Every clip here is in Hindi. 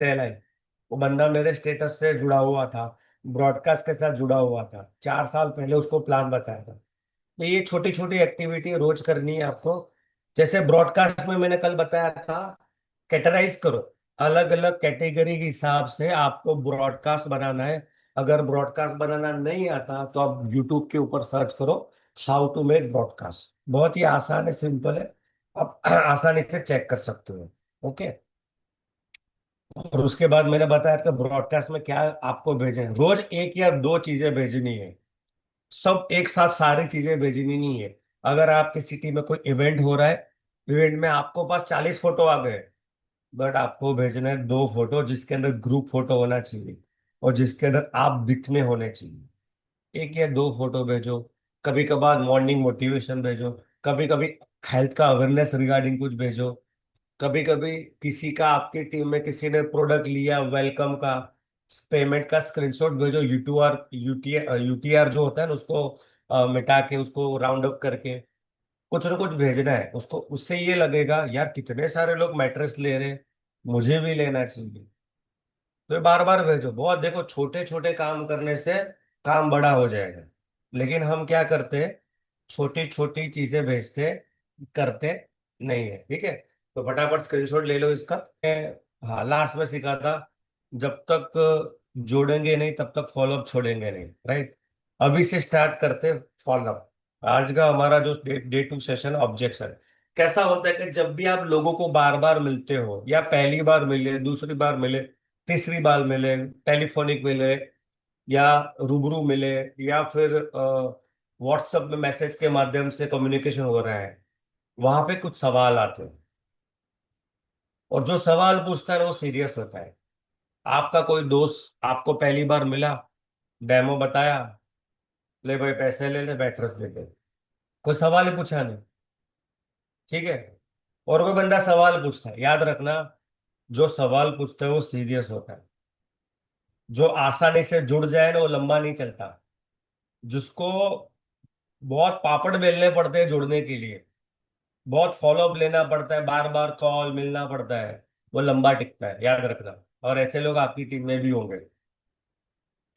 सेल है। वो बंदा मेरे स्टेटस से जुड़ा हुआ था, ब्रॉडकास्ट के साथ जुड़ा हुआ था, 4 साल पहले उसको प्लान बताया था। तो ये छोटी छोटी एक्टिविटी रोज करनी है आपको। जैसे ब्रॉडकास्ट में मैंने कल बताया था, कैटेगराइज करो, अलग अलग कैटेगरी के हिसाब से आपको ब्रॉडकास्ट बनाना है। अगर ब्रॉडकास्ट बनाना नहीं आता तो आप यूट्यूब के ऊपर सर्च करो, हाउ टू मेक ब्रॉडकास्ट। बहुत ही आसान है, सिंपल है, आप आसानी से चेक कर सकते हो। ओके। और उसके बाद मैंने बताया था ब्रॉडकास्ट में क्या आपको भेजना है, रोज एक या दो चीजें भेजनी है, सब एक साथ सारी चीजें भेजनी नहीं है। अगर आपकी सिटी में कोई इवेंट हो रहा है, इवेंट में आपको पास 40 फोटो आ गए, बट आपको भेजना है 2 फोटो जिसके अंदर ग्रुप फोटो होना चाहिए और जिसके अंदर आप दिखने होने चाहिए। एक या दो फोटो भेजो। कभी कभार मॉर्निंग मोटिवेशन भेजो, कभी कभी हेल्थ का अवेयरनेस रिगार्डिंग कुछ भेजो, कभी कभी किसी का, आपकी टीम में किसी ने प्रोडक्ट लिया, वेलकम का पेमेंट का स्क्रीनशॉट भेजो, यूटीआर जो होता है ना उसको मिटा के, उसको राउंड अप करके कुछ ना कुछ भेजना है उसको। उससे ये लगेगा यार कितने सारे लोग मैट्रेस ले रहे हैं, मुझे भी लेना चाहिए। तो ये बार बार भेजो। बहुत देखो, छोटे छोटे काम करने से काम बड़ा हो जाएगा, लेकिन हम क्या करते हैं, छोटी छोटी चीजें भेजते करते नहीं है। ठीक है, तो फटाफट स्क्रीनशॉट ले लो इसका। हाँ, लास्ट में सीखा था, जब तक जोड़ेंगे नहीं तब तक फॉलोअप छोड़ेंगे नहीं, राइट। अभी से स्टार्ट करते फॉलोअप। आज का हमारा जो डे टू सेशन ऑब्जेक्शन कैसा होता है कि जब भी आप लोगों को बार बार मिलते हो, या पहली बार मिले, दूसरी बार मिले, तीसरी बार मिले, टेलीफोनिक मिले, या रूबरू मिले, या फिर व्हाट्सएप में मैसेज के माध्यम से कम्युनिकेशन हो रहा है, वहां पे कुछ सवाल आते हैं। और जो सवाल पूछता है ना, वो सीरियस होता है। आपका कोई दोस्त आपको पहली बार मिला, डेमो बताया, ले भाई पैसे ले ले, बैटर्स दे दे, कोई सवाल ही पूछा नहीं। ठीक है। और कोई बंदा सवाल पूछता है, याद रखना, जो सवाल पूछता है वो सीरियस होता है। जो आसानी से जुड़ जाए ना वो लंबा नहीं चलता। जिसको बहुत पापड़ बेलने पड़ते हैं जुड़ने के लिए, बहुत फॉलोअप लेना पड़ता है, बार बार कॉल मिलना पड़ता है, वो लंबा टिकता है, याद रखना। और ऐसे लोग आपकी टीम में भी होंगे,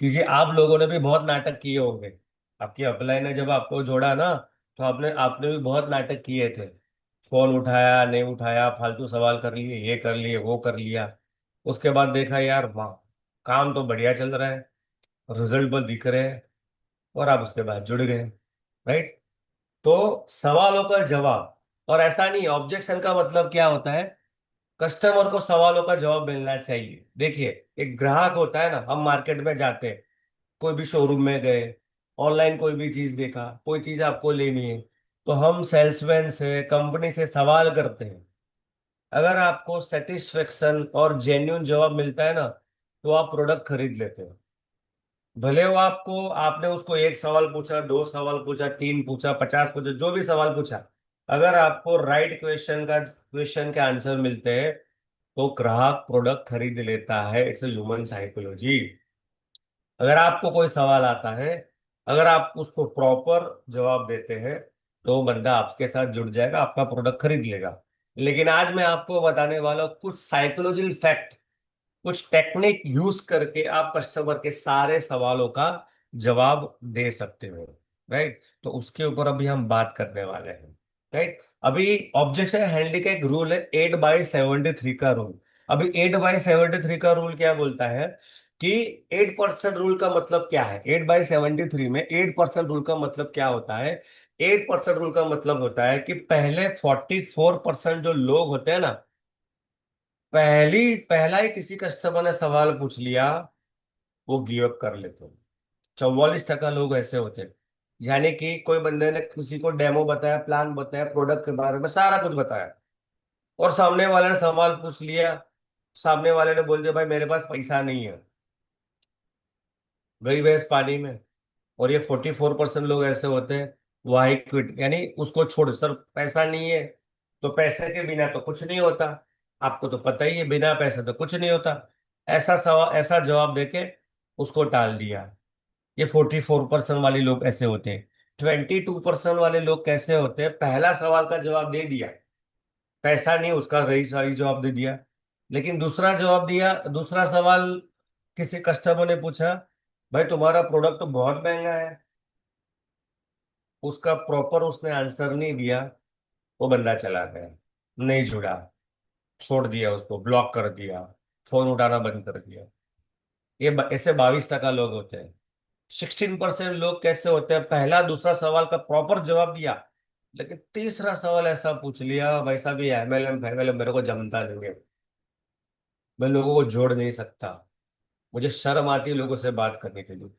क्योंकि आप लोगों ने भी बहुत नाटक किए होंगे। आपकी अपलाइन ने जब आपको जोड़ा ना, तो आपने आपने भी बहुत नाटक किए थे। फोन उठाया नहीं उठाया, फालतू सवाल कर लिए, ये कर लिए, वो कर लिया। उसके बाद देखा यार वाह, काम तो बढ़िया चल रहा है, रिजल्ट पर दिख रहे हैं, और आप उसके बाद जुड़ गए, राइट। तो सवालों का जवाब, और ऐसा नहीं, ऑब्जेक्शन का मतलब क्या होता है, कस्टमर को सवालों का जवाब मिलना चाहिए। देखिए, एक ग्राहक होता है ना, हम मार्केट में जाते हैं, कोई भी शोरूम में गए, ऑनलाइन कोई भी चीज देखा, कोई चीज आपको लेनी है, तो हम सेल्समैन से, कंपनी से सवाल करते हैं। अगर आपको सेटिस्फेक्शन और जेन्यून जवाब मिलता है ना, तो आप प्रोडक्ट खरीद लेते हो। भले वो आपको, आपने उसको एक सवाल पूछा, दो सवाल पूछा, तीन पूछा, 50 पूछा, जो भी सवाल पूछा, अगर आपको राइट क्वेश्चन के आंसर मिलते हैं, तो ग्राहक प्रोडक्ट खरीद लेता है। It's human psychology. अगर आपको कोई सवाल आता है, अगर आप उसको प्रॉपर जवाब देते हैं, तो बंदा आपके साथ जुड़ जाएगा, आपका प्रोडक्ट खरीद लेगा। लेकिन आज मैं आपको बताने वाला हूं कुछ साइकोलॉजिकल फैक्ट, कुछ टेक्निक यूज करके आप कस्टमर के सारे सवालों का जवाब दे सकते हो, राइट। तो उसके ऊपर अभी हम बात करने वाले हैं, राइट। अभी ऑब्जेक्शन हैंडलिंग का एक रूल है, 8/73 का रूल। अभी 8/73 का रूल क्या बोलता है कि 8% रूल का मतलब क्या है। 8/73 में 8% रूल का मतलब क्या होता है। 8% रूल का मतलब होता है कि पहले 44% जो लोग होते हैं ना, पहला ही किसी कस्टमर ने सवाल पूछ लिया, वो गिव अप कर लेते हैं। 44% लोग ऐसे होते हैं। यानी कि कोई बंदे ने किसी को डेमो बताया, प्लान बताया, प्रोडक्ट के बारे में सारा कुछ बताया, और सामने वाले ने सवाल पूछ लिया, सामने वाले ने बोल दिया भाई मेरे पास पैसा नहीं है, गई भैंस पानी में। और ये 44% लोग ऐसे होते हैं, वाई क्विट, यानी उसको छोड़, सर पैसा नहीं है, तो पैसे के बिना तो कुछ नहीं होता, आपको तो पता ही है, बिना पैसे तो कुछ नहीं होता। ऐसा सवाल, ऐसा जवाब देके उसको टाल दिया। ये 44% वाले लोग ऐसे होते हैं। 22% वाले लोग कैसे होते हैं, पहला सवाल का जवाब दे दिया, पैसा नहीं, उसका रही सही जवाब दे दिया, लेकिन दूसरा जवाब दिया, दूसरा सवाल किसी कस्टमर ने पूछा, भाई तुम्हारा प्रोडक्ट तो बहुत महंगा है। उसका प्रॉपर उसने आंसर नहीं दिया, वो बंदा चला गया, नहीं जुड़ा, छोड़ दिया, उसको ब्लॉक कर दिया, फोन उठाना बंद कर दिया। ऐसे 22% लोग होते हैं। 16% लोग कैसे होते हैं, पहला दूसरा सवाल का प्रॉपर जवाब दिया, लेकिन तीसरा सवाल ऐसा पूछ लिया, भाई साहब ये एमएलएम फैमएलएम मेरे को जमता नहीं है, मैं लोगों को जोड़ नहीं सकता, मुझे शर्म आती है लोगों से बात करने के लिए।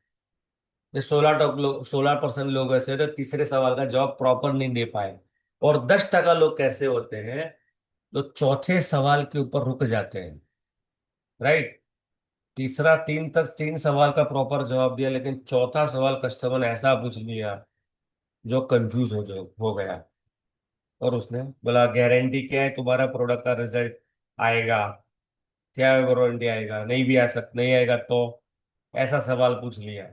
ये 16% लोग ऐसे थे, तीसरे सवाल का जवाब प्रॉपर नहीं दे पाए। और 10% लोग कैसे होते हैं, जो चौथे सवाल के ऊपर रुक जाते हैं। राइट। तीसरा तीन सवाल का प्रॉपर जवाब दिया, लेकिन चौथा सवाल कस्टमर ने ऐसा पूछ लिया जो कंफ्यूज हो गया। और उसने बोला गारंटी क्या है तुम्हारा प्रोडक्ट का रिजल्ट आएगा, क्या गारंटी आएगा, नहीं भी आ सक नहीं आएगा तो, ऐसा सवाल पूछ लिया।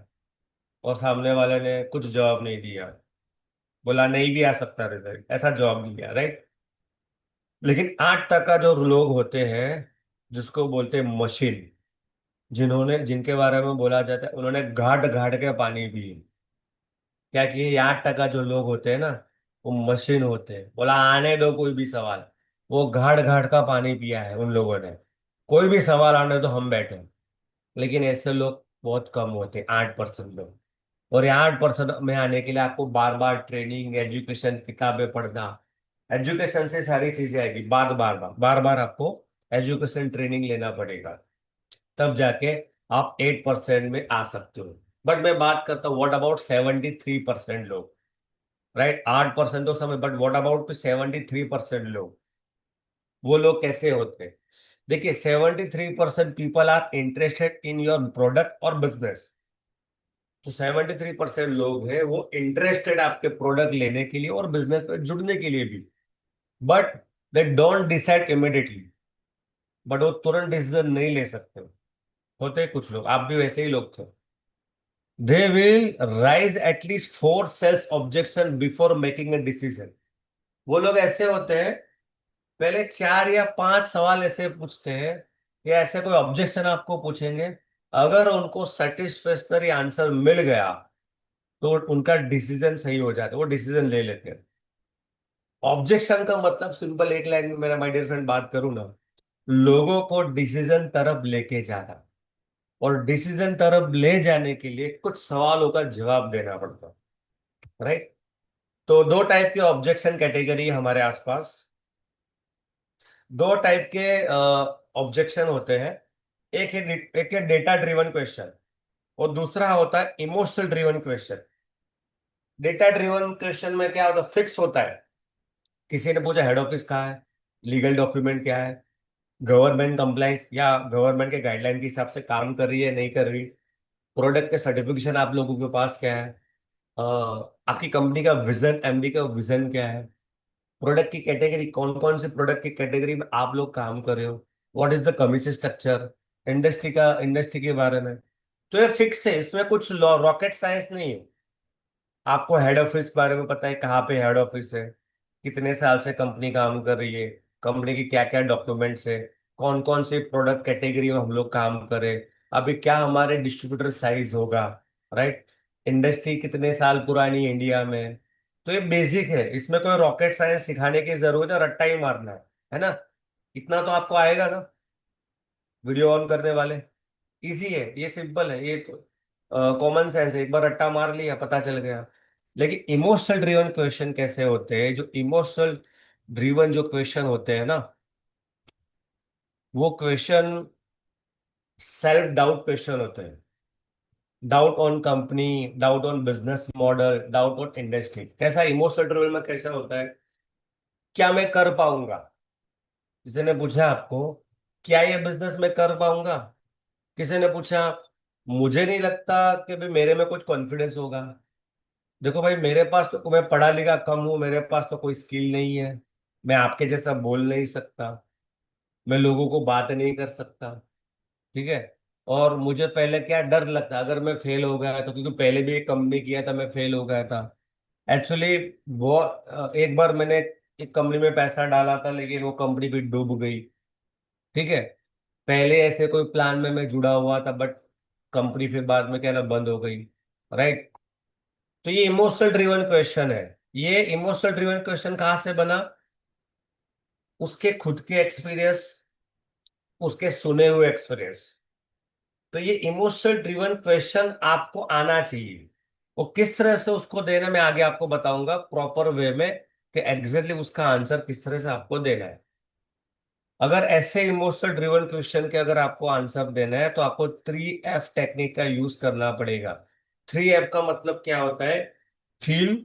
और सामने वाले ने कुछ जवाब नहीं दिया, बोला नहीं भी आ सकता रिजल्ट, ऐसा जवाब दिया। राइट। लेकिन 8% जो लोग होते हैं, जिसको बोलते हैं मशीन, जिनके बारे में बोला जाता है उन्होंने घाट घाट के पानी पिए। क्या कि ये 8% जो लोग होते हैं ना, वो मशीन होते हैं। बोला आने दो कोई भी सवाल, वो घाट घाट का पानी पिया है उन लोगों ने, कोई भी सवाल आने दो हम बैठे हैं। लेकिन ऐसे लोग बहुत कम होते हैं, 8% लोग। और ये 8% में आने के लिए आपको बार बार ट्रेनिंग, एजुकेशन, किताबें पढ़ना, एजुकेशन से सारी चीजें आएगी, बार बार आपको एजुकेशन ट्रेनिंग लेना पड़ेगा, तब जाके आप 8% में आ सकते हो। बट मैं बात करता हूँ व्हाट अबाउट 73% लोग। राइट। 8% तो समय, बट व्हाट अबाउट 73% लोग, वो लोग कैसे होते हैं? देखिए 73% people are interested in your product और बिजनेस। तो 73% लोग हैं वो इंटरेस्टेड आपके प्रोडक्ट लेने के लिए और बिजनेस में जुड़ने के लिए भी। But they don't decide immediately, but वो तुरंत डिसीजन नहीं ले सकते। होते हैं कुछ लोग, आप भी वैसे ही लोग थे। They will raise at least 4 sales objection before making a decision. वो लोग ऐसे होते हैं, पहले 4 या 5 सवाल ऐसे पूछते हैं, या ऐसे कोई ऑब्जेक्शन आपको पूछेंगे। अगर उनको सेटिस्फैक्टरी आंसर मिल गया तो उनका डिसीजन सही हो जाता है, वो डिसीजन ले लेते हैं। ऑब्जेक्शन का मतलब सिंपल एक लाइन में मेरा माय डियर फ्रेंड बात करूं ना, लोगों को डिसीजन तरफ लेके जाना। और डिसीजन तरफ ले जाने के लिए कुछ सवालों का जवाब देना पड़ता है। राइट। तो दो टाइप के ऑब्जेक्शन कैटेगरी है हमारे आसपास। दो टाइप के ऑब्जेक्शन होते हैं। एक है डेटा ड्रिवन क्वेश्चन, और दूसरा होता है emotional driven question. Data driven question में क्या होता है, फिक्स होता है। किसी ने पूछा हेड ऑफिस कहाँ है, लीगल डॉक्यूमेंट क्या है, गवर्नमेंट कंप्लाइंस या गवर्नमेंट के गाइडलाइन के हिसाब से काम कर रही है नहीं कर रही, प्रोडक्ट के सर्टिफिकेशन आप लोगों के पास क्या है, आपकी कंपनी का विजन, एमडी का विजन क्या है, प्रोडक्ट की कैटेगरी, कौन कौन से प्रोडक्ट की कैटेगरी में आप लोग काम कर रहे हो, what is the commission structure, industry के बारे में। तो ये फिक्स है, इसमें कुछ रॉकेट साइंस नहीं है। आपको हेड ऑफिस के बारे में पता है, कहाँ पे हेड ऑफिस है, कितने साल से कंपनी काम कर रही है, कंपनी की क्या क्या डॉक्यूमेंट्स है, कौन कौन से प्रोडक्ट कैटेगरी में हम लोग काम करें, अभी क्या हमारे डिस्ट्रीब्यूटर साइज होगा। राइट। इंडस्ट्री कितने साल पुरानी है इंडिया में। तो ये बेसिक है, इसमें कोई रॉकेट साइंस सिखाने की जरूरत है, रट्टा ही मारना है ना। इतना तो आपको आएगा ना, वीडियो ऑन करने वाले। इजी है, ये सिंपल है, ये तो कॉमन सेंस है, एक बार रट्टा मार लिया पता चल गया। लेकिन इमोशनल ड्रिवन क्वेश्चन कैसे होते हैं, जो इमोशनल ड्रिवन जो क्वेश्चन होते हैं ना, वो क्वेश्चन सेल्फ डाउट क्वेश्चन होते हैं। Doubt on company, doubt on business model, doubt on industry. कैसा इमोशनल ड्रिवन में कैसा होता है, क्या मैं कर पाऊंगा। किसी ने पूछा आपको, क्या ये बिजनेस मैं कर पाऊंगा। किसी ने पूछा, मुझे नहीं लगता कि भी मेरे में कुछ कॉन्फिडेंस होगा। देखो भाई, मेरे पास तो, मैं पढ़ा लिखा कम हूं, मेरे पास तो कोई स्किल नहीं है, मैं आपके जैसा बोल नहीं सकता, मैं लोगों को बात नहीं कर सकता। ठीक है। और मुझे पहले क्या डर लगता, अगर मैं फेल हो गया तो, क्योंकि पहले भी एक कंपनी किया था, मैं फेल हो गया था। एक्चुअली वो एक बार मैंने एक कंपनी में पैसा डाला था, लेकिन वो कंपनी भी डूब गई। ठीक है। पहले ऐसे कोई प्लान में मैं जुड़ा हुआ था, बट कंपनी फिर बाद में क्या ना बंद हो गई। राइट। तो ये इमोशनल ड्रिवन क्वेश्चन है। ये इमोशनल ड्रिवन क्वेश्चन कहाँ से बना? उसके खुद के एक्सपीरियंस, उसके सुने हुए एक्सपीरियंस। तो ये इमोशनल ड्रिवन क्वेश्चन आपको आना चाहिए। वो किस तरह से उसको देना मैं आगे आपको बताऊंगा प्रॉपर वे में, कि एग्जैक्टली उसका आंसर किस तरह से आपको देना है। अगर ऐसे इमोशनल ड्रिवन क्वेश्चन के अगर आपको आंसर देना है तो आपको 3F टेक्निक का यूज करना पड़ेगा। 3F का मतलब क्या होता है? फील,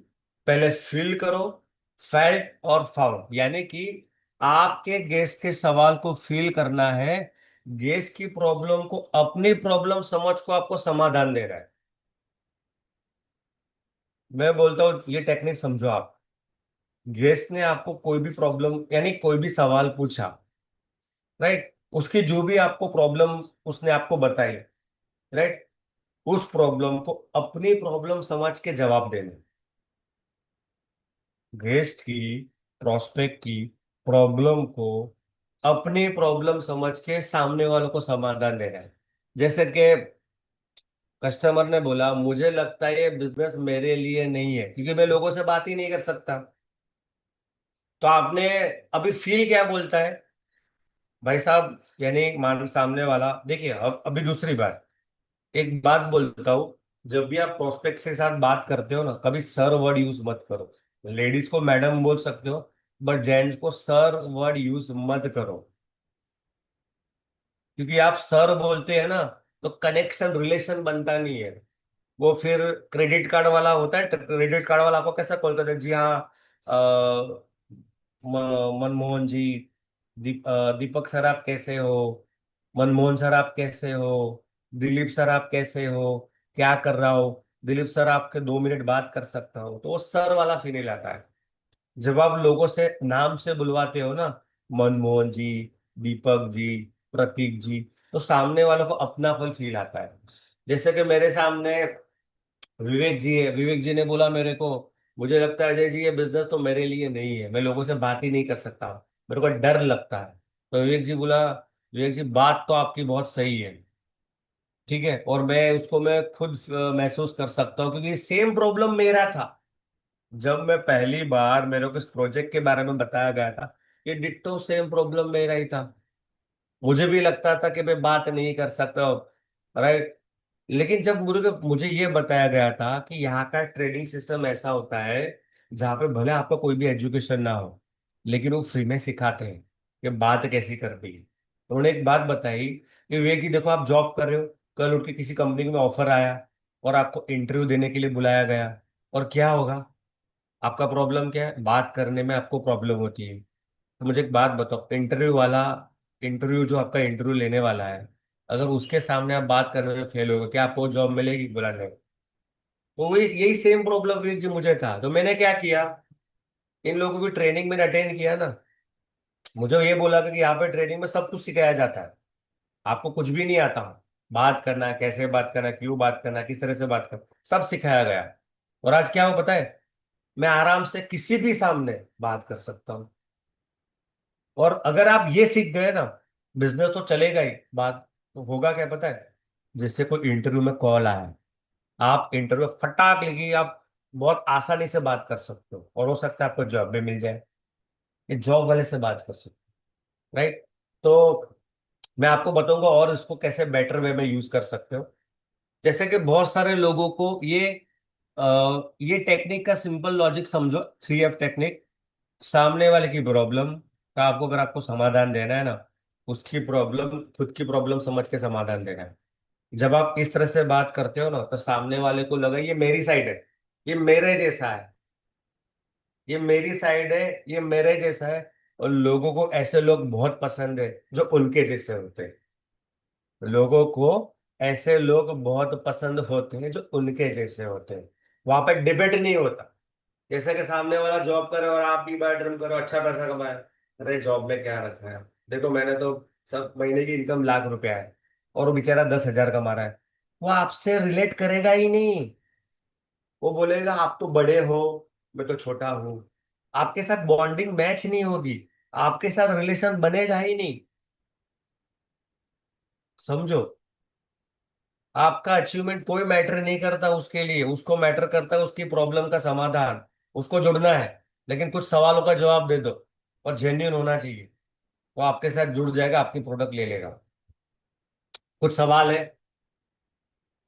पहले फील करो, फेल्ट और फाउंड। यानी कि आपके गेस्ट के सवाल को फील करना है, गेस्ट की प्रॉब्लम को अपनी प्रॉब्लम समझ को आपको समाधान देना है। मैं बोलता हूँ ये टेक्निक समझो आप। गेस्ट ने आपको कोई भी प्रॉब्लम यानी कोई भी सवाल पूछा, राइट, उसकी जो भी आपको प्रॉब्लम उसने आपको बताई, राइट, उस प्रॉब्लम को अपनी प्रॉब्लम समझ के जवाब देने। गेस्ट की, प्रोस्पेक्ट की प्रॉब्लम को अपनी प्रॉब्लम समझ के सामने वालों को समाधान देना है। जैसे कि कस्टमर ने बोला मुझे लगता है ये बिजनेस मेरे लिए नहीं है क्योंकि मैं लोगों से बात ही नहीं कर सकता। तो आपने अभी फील क्या बोलता है भाई साहब? यानी मान सामने वाला, देखिए अब अभी दूसरी बात, एक बात बोलता हूँ। जब भी आप प्रोस्पेक्ट के साथ बात करते हो ना, कभी सर वर्ड यूज मत करो। लेडीज को मैडम बोल सकते हो, बट जेंट्स को सर वर्ड यूज मत करो। क्योंकि आप सर बोलते हैं ना, तो कनेक्शन रिलेशन बनता नहीं है। वो फिर क्रेडिट कार्ड वाला होता है, क्रेडिट कार्ड वाला आपको कैसा कॉल करता है, जी हाँ मनमोहन जी, दीपक सर आप कैसे हो, मनमोहन सर आप कैसे हो, दिलीप सर आप कैसे हो, क्या कर रहा हो, दिलीप सर आपके 2 मिनट बात कर सकता हो, तो वो सर वाला फील आता है। जब आप लोगों से नाम से बुलवाते हो ना, मनमोहन जी, दीपक जी, प्रतीक जी, तो सामने वालों को अपनापन फील आता है। जैसे कि मेरे सामने विवेक जी है, विवेक जी ने बोला मेरे को, मुझे लगता है अजय जी ये बिजनेस तो मेरे लिए नहीं है, मैं लोगों से बात ही नहीं कर सकता, मेरे को डर लगता है। तो विवेक जी बोला, विवेक जी बात तो आपकी बहुत सही है, ठीक है, और मैं उसको मैं खुद महसूस कर सकता हूँ क्योंकि सेम प्रॉब्लम मेरा था। जब मैं पहली बार मेरे को इस प्रोजेक्ट के बारे में बताया गया था, ये डिट्टो सेम प्रॉब्लम मेरा ही था। मुझे भी लगता था कि मैं बात नहीं कर सकता, राइट। लेकिन जब मुझे मुझे ये बताया गया था कि यहाँ का ट्रेडिंग सिस्टम ऐसा होता है जहाँ पे भले आपका कोई भी एजुकेशन ना हो, लेकिन वो फ्री में सिखाते हैं कि बात कैसी करनी है। तो उन्होंने एक बात बताई कि विवेक जी देखो आप जॉब कर रहे हो, कल उठ के किसी कंपनी में ऑफर आया और आपको इंटरव्यू देने के लिए बुलाया गया, और क्या होगा? आपका प्रॉब्लम क्या है? बात करने में आपको प्रॉब्लम होती है। तो मुझे एक बात बताओ, इंटरव्यू वाला, इंटरव्यू जो आपका इंटरव्यू लेने वाला है, अगर उसके सामने आप बात करने में फेल हो गए, क्या आपको जॉब मिलेगी? बुलाने में। तो वही यही सेम प्रॉब्लम जो मुझे था, तो मैंने क्या किया, इन लोगों की ट्रेनिंग में अटेंड किया ना। मुझे ये बोला था कि यहाँ पे ट्रेनिंग में सब कुछ सिखाया जाता है, आपको कुछ भी नहीं आता, बात करना है, कैसे बात करना है, क्यों बात करना है, किस तरह से बात करना, सब सिखाया गया। और आज क्या हो पता है, मैं आराम से किसी भी सामने बात कर सकता हूँ। और अगर आप ये सीख गए ना, बिजनेस तो चलेगा ही, बात तो होगा क्या पता है? जैसे कोई इंटरव्यू में कॉल आया, आप इंटरव्यू फटाक लगी, आप बहुत आसानी से बात कर सकते हो, और हो सकता है आपको जॉब भी मिल जाए। ये जॉब वाले से बात कर सकते हो, राइट। तो मैं आपको बताऊंगा और इसको कैसे बेटर वे में यूज कर सकते हो। जैसे कि बहुत सारे लोगों को ये टेक्निक का सिंपल लॉजिक समझो, 3F टेक्निक। सामने वाले की प्रॉब्लम का आपको अगर आपको समाधान देना है ना, उसकी प्रॉब्लम खुद की प्रॉब्लम समझ के समाधान देना है। जब आप इस तरह से बात करते हो ना, तो सामने वाले को लगा ये मेरी साइड है, ये मेरे जैसा है, ये मेरी साइड है, ये मेरे जैसा है। और लोगों को ऐसे लोग बहुत पसंद है जो उनके जैसे होते हैं। लोगों को ऐसे लोग बहुत पसंद होते हैं जो उनके जैसे होते हैं। वहां पर डिबेट नहीं होता। जैसे कि सामने वाला जॉब करे और आप भी बैठ करो, अच्छा पैसा कमाए, अरे जॉब में क्या रखा है, देखो मैंने तो सब महीने की इनकम लाख रुपया है, और वो बेचारा 10,000 कमा रहा है। वो आपसे रिलेट करेगा ही नहीं। वो बोलेगा आप तो बड़े हो, मैं तो छोटा हूँ। आपके साथ बॉन्डिंग मैच नहीं होगी, आपके साथ रिलेशन बनेगा ही नहीं। समझो, आपका अचीवमेंट कोई मैटर नहीं करता उसके लिए, उसको मैटर करता है उसकी प्रॉब्लम का समाधान। उसको जुड़ना है, लेकिन कुछ सवालों का जवाब दे दो और जेन्युइन होना चाहिए, वो आपके साथ जुड़ जाएगा, आपकी प्रोडक्ट ले लेगा। कुछ सवाल है,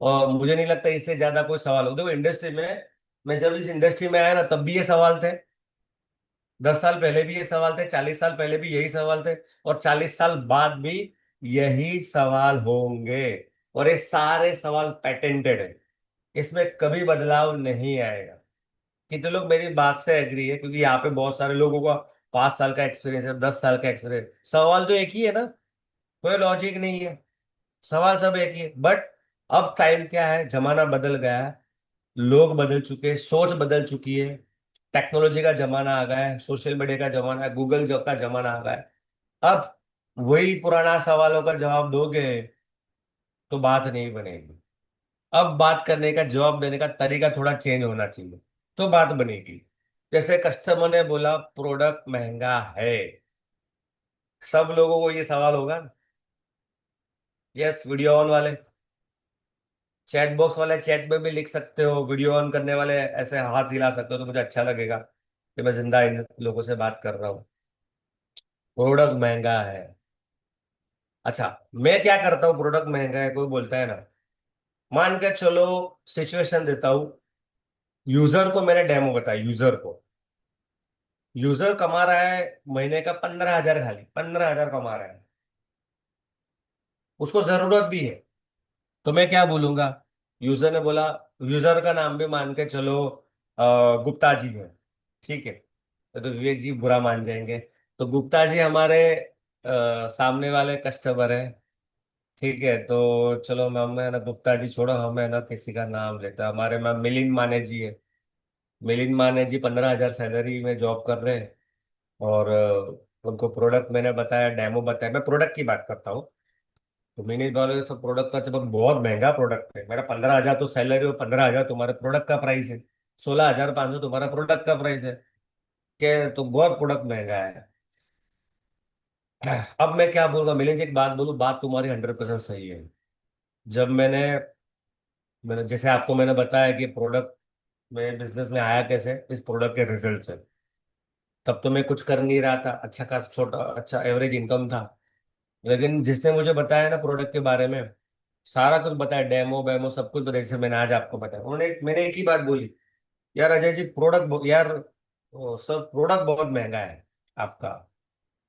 और मुझे नहीं लगता इससे ज्यादा कोई सवाल हो। देखो इंडस्ट्री में, मैं जब इस इंडस्ट्री में आया ना तब भी ये सवाल थे, 10 साल पहले भी ये सवाल थे, 40 साल पहले भी यही सवाल थे, और 40 साल बाद भी यही सवाल होंगे। और ये सारे सवाल पेटेंटेड है, इसमें कभी बदलाव नहीं आएगा। कितने लोग मेरी बात से एग्री है, क्योंकि यहाँ पे बहुत सारे लोगों का 5 साल का एक्सपीरियंस है, 10 साल का एक्सपीरियंस, सवाल तो एक ही है ना, कोई लॉजिक नहीं है, सवाल सब एक ही है। बट अब टाइम क्या है, जमाना बदल गया है, लोग बदल चुके हैं, सोच बदल चुकी है, टेक्नोलॉजी का जमाना आ गया है, सोशल मीडिया का जमाना है, गूगल का जमाना आ गया है। अब वही पुराना सवालों का जवाब दोगे तो बात नहीं बनेगी। अब बात करने का, जवाब देने का तरीका थोड़ा चेंज होना चाहिए, तो बात बनेगी। जैसे कस्टमर ने बोला प्रोडक्ट महंगा है, सब लोगों को ये सवाल होगा ना। यस, वीडियो ऑन वाले, चैट बॉक्स वाले चैट में भी लिख सकते हो, वीडियो ऑन करने वाले ऐसे हाथ हिला सकते हो, तो मुझे अच्छा लगेगा कि मैं जिंदा इन लोगों से बात कर रहा हूँ। प्रोडक्ट महंगा है। अच्छा, मैं क्या करता हूँ, प्रोडक्ट महंगा है कोई बोलता है ना, मान के चलो, सिचुएशन देता हूँ, यूजर को मैंने डेमो बताया, यूजर को, यूजर कमा रहा है महीने का 15,000, खाली 15,000 कमा रहा है, उसको जरूरत भी है। तो मैं क्या बोलूंगा, यूजर ने बोला, यूजर का नाम भी मान के चलो गुप्ता जी है, ठीक है, तो विवेक जी बुरा मान जाएंगे। तो गुप्ता जी हमारे सामने वाले कस्टमर है, ठीक है, तो चलो मैम, है ना, गुप्ता जी छोड़ो, हमें ना किसी का नाम लेता है, हमारे मैम मिलिंद माने जी है। मिलिंद माने जी 15,000 सैलरी में जॉब कर रहे हैं, और उनको प्रोडक्ट मैंने बताया, डेमो बताया, मैं प्रोडक्ट की बात करता हूँ। तो मैंने बोला सब प्रोडक्ट का, जब बहुत महंगा प्रोडक्ट है, मेरा 15,000 तो सैलरी और 15,000 तुम्हारे प्रोडक्ट का प्राइस है, 16,500 तुम्हारा प्रोडक्ट का प्राइस है, क्या तो बहुत प्रोडक्ट महंगा है। अब मैं क्या बोलूंगा, मिलिंद जी एक बात बोलूं, बात तुम्हारी 100% सही है। जब मैंने मैंने जैसे आपको मैंने बताया कि प्रोडक्ट में बिजनेस में आया कैसे, इस प्रोडक्ट के रिजल्ट से, तब तो मैं कुछ कर नहीं रहा था, अच्छा खास छोटा अच्छा एवरेज इनकम था। लेकिन जिसने मुझे बताया ना प्रोडक्ट के बारे में, सारा कुछ बताया, डेमो वेमो सब कुछ बताया, जैसे मैंने आज आपको बताया, मैंने एक ही बात बोली, यार अजय जी प्रोडक्ट यार, सर प्रोडक्ट बहुत महंगा है आपका।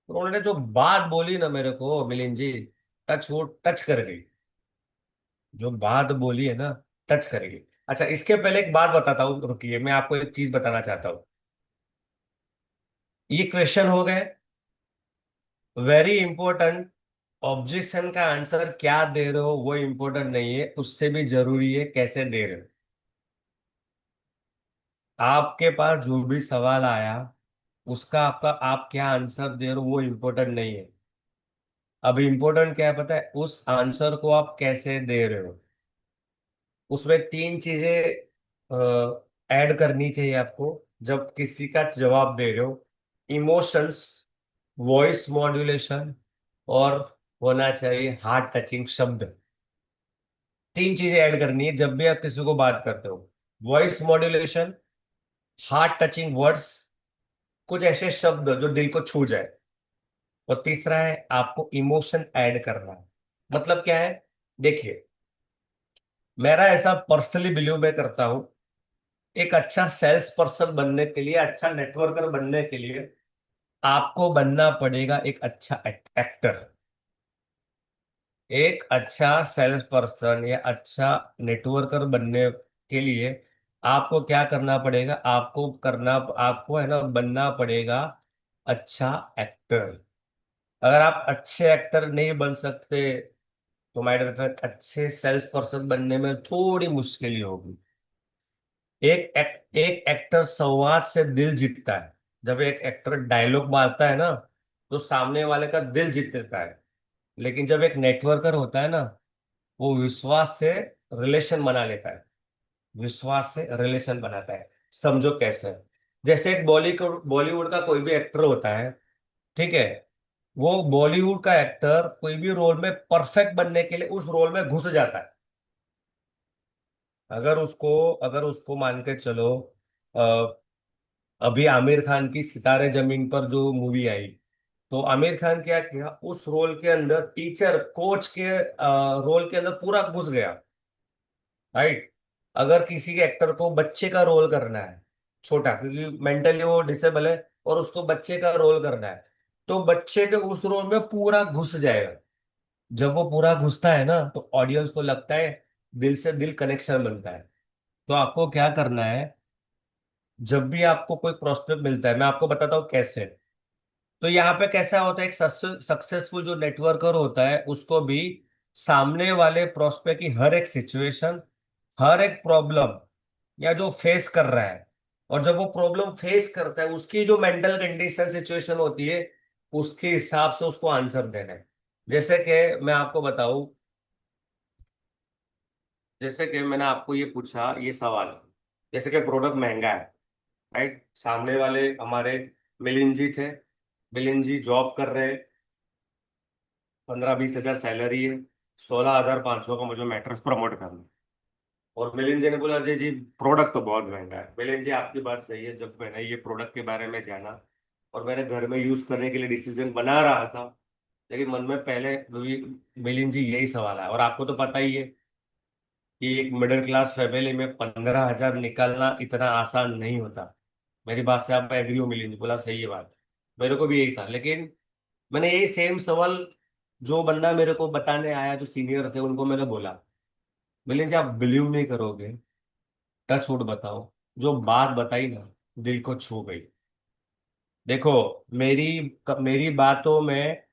तो उन्होंने जो बात बोली ना मेरे को मिलिंद जी, टच कर गई, जो बात बोली है ना, टच कर गई। अच्छा, इसके पहले एक बात बताता हूँ, रुकिए, मैं आपको एक चीज बताना चाहता हूँ। ये क्वेश्चन हो गए वेरी इंपॉर्टेंट, ऑब्जेक्शन का आंसर क्या दे रहे हो वो इंपॉर्टेंट नहीं है, उससे भी जरूरी है कैसे दे रहे हो। आपके पास जो भी सवाल आया, उसका आपका आप क्या आंसर दे रहे हो वो इंपॉर्टेंट नहीं है। अब इंपॉर्टेंट क्या है पता है, उस आंसर को आप कैसे दे रहे हो। उसमें 3 चीजें ऐड करनी चाहिए आपको जब किसी का जवाब दे रहे हो। इमोशंस, वॉइस मॉड्यूलेशन, और होना चाहिए हार्ट टचिंग शब्द। 3 चीजें ऐड करनी है जब भी आप किसी को बात करते हो। Voice modulation, heart touching words, कुछ ऐसे शब्द जो दिल को छू जाए, और तीसरा है आपको इमोशन ऐड करना। मतलब क्या है, देखिए, मेरा ऐसा पर्सनली बिलीव मैं करता हूं, एक अच्छा सेल्स पर्सन बनने के लिए, अच्छा नेटवर्कर बनने के लिए, आपको बनना पड़ेगा एक अच्छा एक्टर। एक अच्छा सेल्स पर्सन या अच्छा नेटवर्कर बनने के लिए आपको क्या करना पड़ेगा, आपको है ना बनना पड़ेगा अच्छा एक्टर। अगर आप अच्छे एक्टर नहीं बन सकते, तो माय डियर फ्रेंड, अच्छे सेल्स पर्सन बनने में थोड़ी मुश्किल होगी। एक एक्टर संवाद से दिल जीतता है। जब एक एक्टर डायलॉग मारता है ना, तो सामने वाले का दिल जीत लेता है। लेकिन जब एक नेटवर्कर होता है ना, वो विश्वास से रिलेशन बना लेता है, विश्वास से रिलेशन बनाता है। समझो कैसे, जैसे एक बॉलीवुड बॉलीवुड का कोई भी एक्टर होता है, ठीक है, वो बॉलीवुड का एक्टर कोई भी रोल में परफेक्ट बनने के लिए उस रोल में घुस जाता है। अगर उसको मान के चलो, अभी आमिर खान की सितारे जमीन पर जो मूवी आई, तो आमिर खान क्या किया, उस रोल के अंदर टीचर कोच के रोल के अंदर पूरा घुस गया। राइट। अगर किसी के एक्टर को बच्चे का रोल करना है, छोटा, क्योंकि मेंटली वो डिसेबल है, और उसको बच्चे का रोल करना है, तो बच्चे के उस रोल में पूरा घुस जाएगा। जब वो पूरा घुसता है ना, तो ऑडियंस को लगता है, दिल से दिल कनेक्शन बनता है। तो आपको क्या करना है, जब भी आपको कोई प्रोस्पेक्ट मिलता है, मैं आपको बताता हूँ कैसे। तो यहाँ पे कैसा होता है, एक सक्सेसफुल जो नेटवर्कर होता है उसको भी सामने वाले प्रोस्पेक्ट की हर एक सिचुएशन, हर एक प्रॉब्लम, या जो फेस कर रहा है, और जब वो प्रॉब्लम फेस करता है उसकी जो मेंटल कंडीशन सिचुएशन होती है, उसके हिसाब से उसको आंसर देना है। जैसे कि मैं आपको बताऊं, जैसे कि मैंने आपको ये पूछा ये सवाल, जैसे कि प्रोडक्ट महंगा है, राइट, सामने वाले हमारे मिलिंद जी थे, मिलिंद जी जॉब कर रहे, 15-20 हजार सैलरी है, 16,500 का मुझे मैट्रेस प्रमोट करना। और मिलिंद जी ने बोला, अजय जी प्रोडक्ट तो बहुत महंगा है। मिलिंद जी आपकी बात सही है, जब मैंने ये प्रोडक्ट के बारे में जाना और मैंने घर में यूज करने के लिए डिसीजन बना रहा था, लेकिन मन में पहले मिलिंद जी यही सवाल है, और आपको तो पता ही है कि एक मिडिल क्लास फैमिली में 15,000 निकालना इतना आसान नहीं होता। मेरी बात से आप एग्री हो मिलिंद जी? बोला सही है बात, मेरे को भी यही था। लेकिन मैंने यही सेम सवाल, जो बंदा मेरे को बताने आया, जो सीनियर थे, उनको मैंने बोला, मिलिंद जी आप बिलीव नहीं करोगे, टच वुड बताओ, जो बात बताई ना, दिल को छू गई। देखो, मेरी मेरी बातों में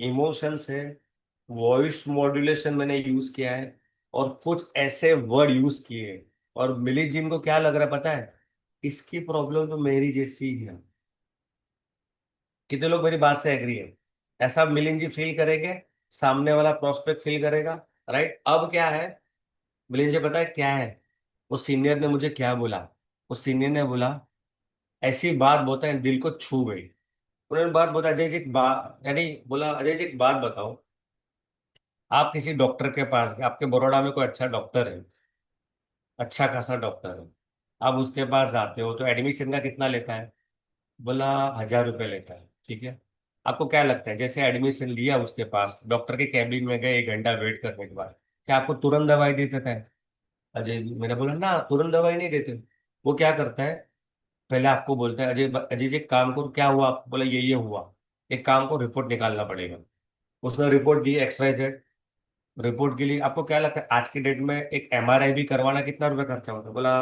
इमोशंस है, वॉइस मॉड्यूलेशन मैंने यूज किया है, और कुछ ऐसे वर्ड यूज किए हैं। और मिली जिन को क्या लग रहा है पता है, इसकी प्रॉब्लम तो मेरी जैसी ही है। कितने लोग मेरी बात से एग्री है? ऐसा मिलिंद जी फील करेंगे, सामने वाला प्रोस्पेक्ट फील करेगा। राइट। अब क्या है, मिलिंद जी पता है क्या है, उस सीनियर ने मुझे क्या बोला? उस सीनियर ने बोला, ऐसी बात बोलता है दिल को छू गई। उन्होंने बात बता, अजय जी एक बात, यानी बोला, अजय जी एक बात बताओ, आप किसी डॉक्टर के पास गए, आपके बड़ौदा में कोई अच्छा डॉक्टर है, अच्छा खासा डॉक्टर है, आप उसके पास जाते हो तो एडमिशन का कितना लेता है? बोला 1,000 रुपये लेता है। ठीक है। आपको क्या लगता है, जैसे एडमिशन लिया उसके पास, डॉक्टर के कैबिन में गए, 1 घंटा वेट करने के बाद, क्या आपको तुरंत दवाई दे देता है? अजय मैंने बोला ना, तुरंत दवाई नहीं देते। वो क्या करता है, पहले आपको बोलता है, अजय अजय जी एक काम करो, क्या हुआ? आप बोला ये हुआ, एक काम को रिपोर्ट निकालना पड़ेगा। उसने रिपोर्ट दी XYZ। रिपोर्ट के लिए आपको क्या लगता है, आज के डेट में एक MRI भी करवाना कितना रुपए खर्चा होता है? बोला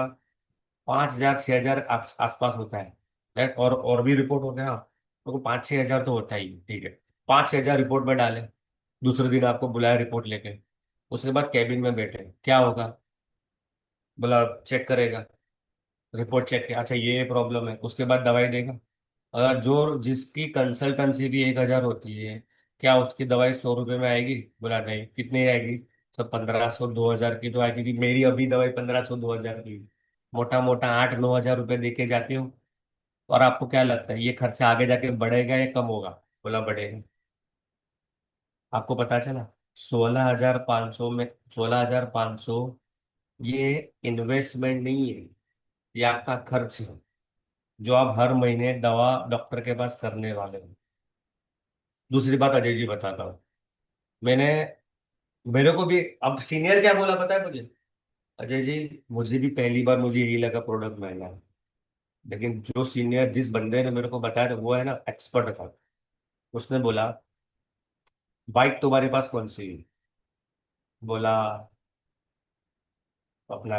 5,000 6,000 आसपास होता है। राइट। और भी रिपोर्ट होते हैं, हाँ, तो 5-6 हजार तो होता ही है। ठीक है। 5-6 हजार रिपोर्ट में डाले, दूसरे दिन आपको बुलाया रिपोर्ट लेके, उसके बाद कैबिन में बैठे, क्या होगा? बोला चेक करेगा, रिपोर्ट चेक किया, अच्छा ये प्रॉब्लम है, उसके बाद दवाई देगा। अगर जो जिसकी कंसल्टेंसी भी 1,000 होती है, क्या उसकी दवाई 100 रुपये में आएगी? बोला नहीं, कितनी आएगी? सब 1,500 2,000 की तो आएगी, क्योंकि मेरी अभी दवाई 1,500 2,000 की, मोटा मोटा 8-9 हजार रुपये दे के जाती हूँ। और आपको क्या लगता है, ये खर्चा आगे जाके बढ़ेगा या कम होगा? बोला बढ़ेगा। आपको पता चला, 16,500 में, 16,500, ये इन्वेस्टमेंट नहीं है, ये आपका खर्च है, जो आप हर महीने दवा डॉक्टर के पास करने वाले हो। दूसरी बात अजय जी बताता हूँ, मैंने, मेरे को भी अब सीनियर क्या बोला पता है मुझे? अजय जी मुझे भी पहली बार मुझे यही लगा प्रोडक्ट महंगा है, लेकिन जो सीनियर, जिस बंदे ने मेरे को बताया था, वो है ना एक्सपर्ट था। उसने बोला, बाइक तुम्हारे पास कौन सी है? बोला अपना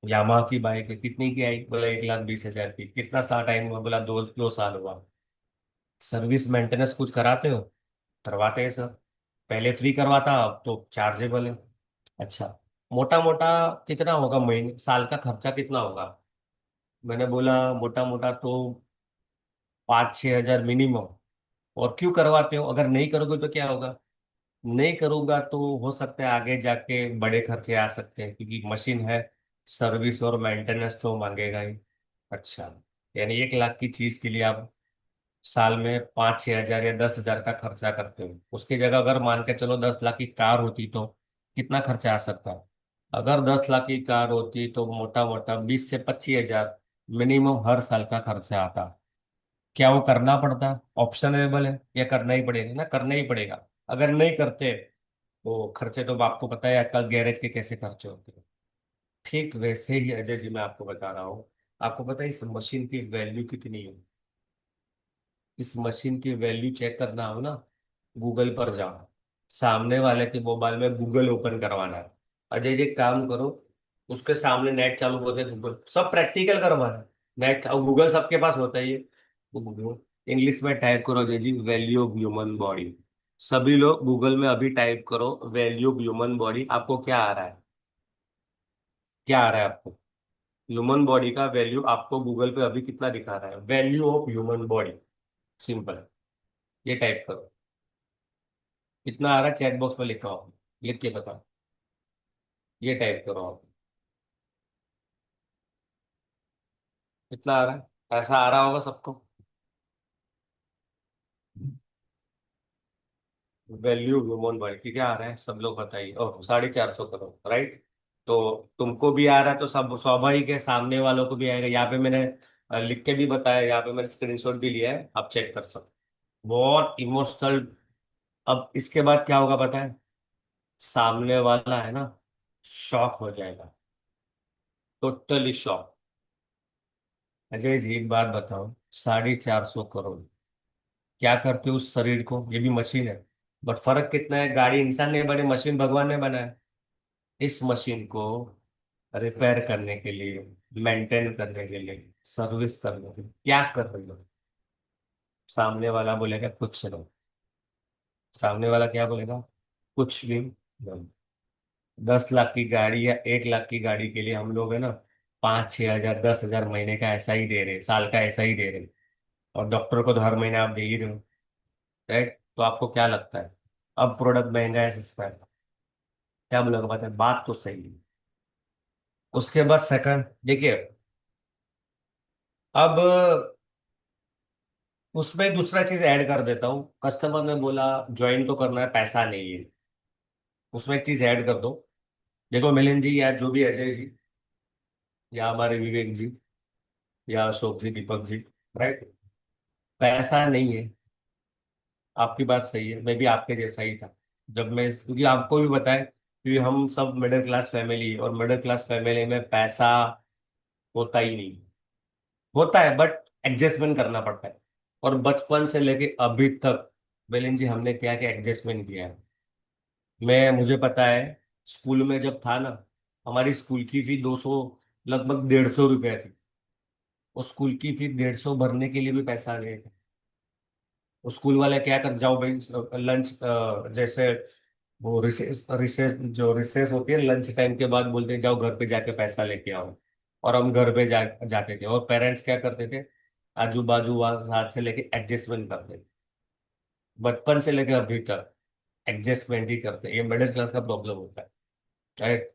यामाहा की बाइक है। कितनी की आई? बोला 1,20,000 की। कितना सा टाइम हुआ? बोला 2 2 साल हुआ। सर्विस मेंटेनेंस कुछ कराते हो? करवाते हैं सर। पहले फ्री करवाता, अब तो चार्जेबल है। अच्छा, मोटा मोटा कितना होगा महीने साल का खर्चा कितना होगा? मैंने बोला मोटा मोटा तो 5-6 हजार मिनिमम। और क्यों करवाते हो? अगर नहीं करोगे तो क्या होगा? नहीं करूंगा तो हो सकता है आगे जाके बड़े खर्चे आ सकते हैं, क्योंकि मशीन है, सर्विस और मेंटेनेंस तो मांगेगा ही। अच्छा, यानी 1 लाख की चीज के लिए आप साल में 5-6 हजार या 10 हजार का खर्चा करते हो, उसकी जगह अगर मान के चलो 10 लाख की कार होती तो कितना खर्चा आ सकता है? अगर 10 लाख की कार होती तो मोटा मोटा 20 से 25 हजार मिनिमम हर साल का खर्चा आता। क्या वो करना पड़ता? ऑप्शनेबल है या करना ही पड़ेगा ना? करना ही पड़ेगा। अगर नहीं करते तो खर्चे तो आपको पता है आजकल गैरेज के कैसे खर्चे होते हैं। ठीक वैसे ही अजय जी मैं आपको बता रहा हूँ। आपको पता है इस मशीन की वैल्यू कितनी है? इस मशीन की वैल्यू चेक करना हो ना, गूगल पर जाओ, सामने वाले के मोबाइल में गूगल ओपन करवाना है। अजय जी एक काम करो, उसके सामने नेट चालू होते गूगल सब प्रैक्टिकल करवाना। नेट और गूगल सबके पास होता ही है। तो गूगल इंग्लिश में टाइप करो Ajay ji value of human body. सभी लोग गूगल में अभी टाइप करो वैल्यू ऑफ ह्यूमन बॉडी। आपको क्या आ रहा है? क्या आ रहा है आपको? ह्यूमन बॉडी का वैल्यू आपको गूगल पे अभी कितना दिखा रहा है? Value of human body, simple है। ये टाइप करो, कितना आ रहा है चैट बॉक्स में लिखा हो, लिख के बताओ। ये टाइप करो आप, कितना आ रहा है? ऐसा आ रहा होगा सबको? वैल्यू ह्यूमन बॉडी की क्या आ रहा है सब लोग बताइए। ओह 450 करोड़, राइट। तो तुमको भी आ रहा है तो सब स्वाभाविक है सामने वालों को भी आएगा। यहाँ पे मैंने लिख के भी बताया, यहाँ पे मैंने स्क्रीनशॉट भी लिया है, आप चेक कर सकते। बहुत इमोशनल। अब इसके बाद क्या होगा पता है? सामने वाला है ना, शॉक हो जाएगा, टोटली शॉक। अजय जी एक बात बताओ, 450 करोड़ क्या करते हो उस शरीर को? ये भी मशीन है, बट फर्क कितना है? गाड़ी इंसान ने बनी, मशीन भगवान ने बनाया। इस मशीन को रिपेयर करने के लिए, मेंटेन करने के लिए, सर्विस करने के लिए क्या कर रही हो? सामने वाला बोलेगा कुछ नहीं। सामने वाला क्या बोलेगा? कुछ भी नहीं। 10 लाख की गाड़ी या 1 लाख की गाड़ी के लिए हम लोग है ना 5-6 हजार 10 हजार महीने का ऐसा ही दे रहे, साल का ऐसा ही दे रहे। और डॉक्टर को तो हर महीने आप दे ही रहे हो, राइट? तो आपको क्या लगता है अब प्रोडक्ट महंगा है सस्ता है? क्या बोलोगे? बात तो सही है। उसके बाद सेकंड देखिए, अब उसमें दूसरा चीज ऐड कर देता हूँ। कस्टमर ने बोला ज्वाइन तो करना है, पैसा नहीं है, उसमें एक चीज ऐड कर दो। देखो मिलिंद जी या जो भी अजय जी या हमारे विवेक जी या अशोक जी दीपक जी, राइट, पैसा नहीं है। आपकी बात सही है, मैं भी आपके जैसा ही था। जब मैं, क्योंकि आपको भी पता है कि हम सब मिडिल क्लास फैमिली, और मिडिल क्लास फैमिली में पैसा होता ही नहीं। होता है बट एडजस्टमेंट करना पड़ता है। और बचपन से लेके अभी तक मिलिंद जी हमने क्या क्या एडजस्टमेंट किया है। मैं, मुझे पता है, स्कूल में जब था ना, हमारी स्कूल की फी 200, लगभग 150 रुपया थी। उस स्कूल की फी 150 भरने के लिए भी पैसा नहीं था। वो स्कूल वाले क्या कर, जाओ भाई लंच, जैसे वो रिसेस रिसेस जो रिसेस होती है लंच टाइम के बाद, बोलते हैं जाओ घर पे जाके पैसा लेके आओ। और हम घर पे जाते थे, और पेरेंट्स क्या करते थे, आजू बाजू हाथ से लेके एडजस्टमेंट करते थे। बचपन से लेके अभी तक एडजस्टमेंट ही करते हैं। ये मिडिल क्लास का प्रॉब्लम होता है, राइट।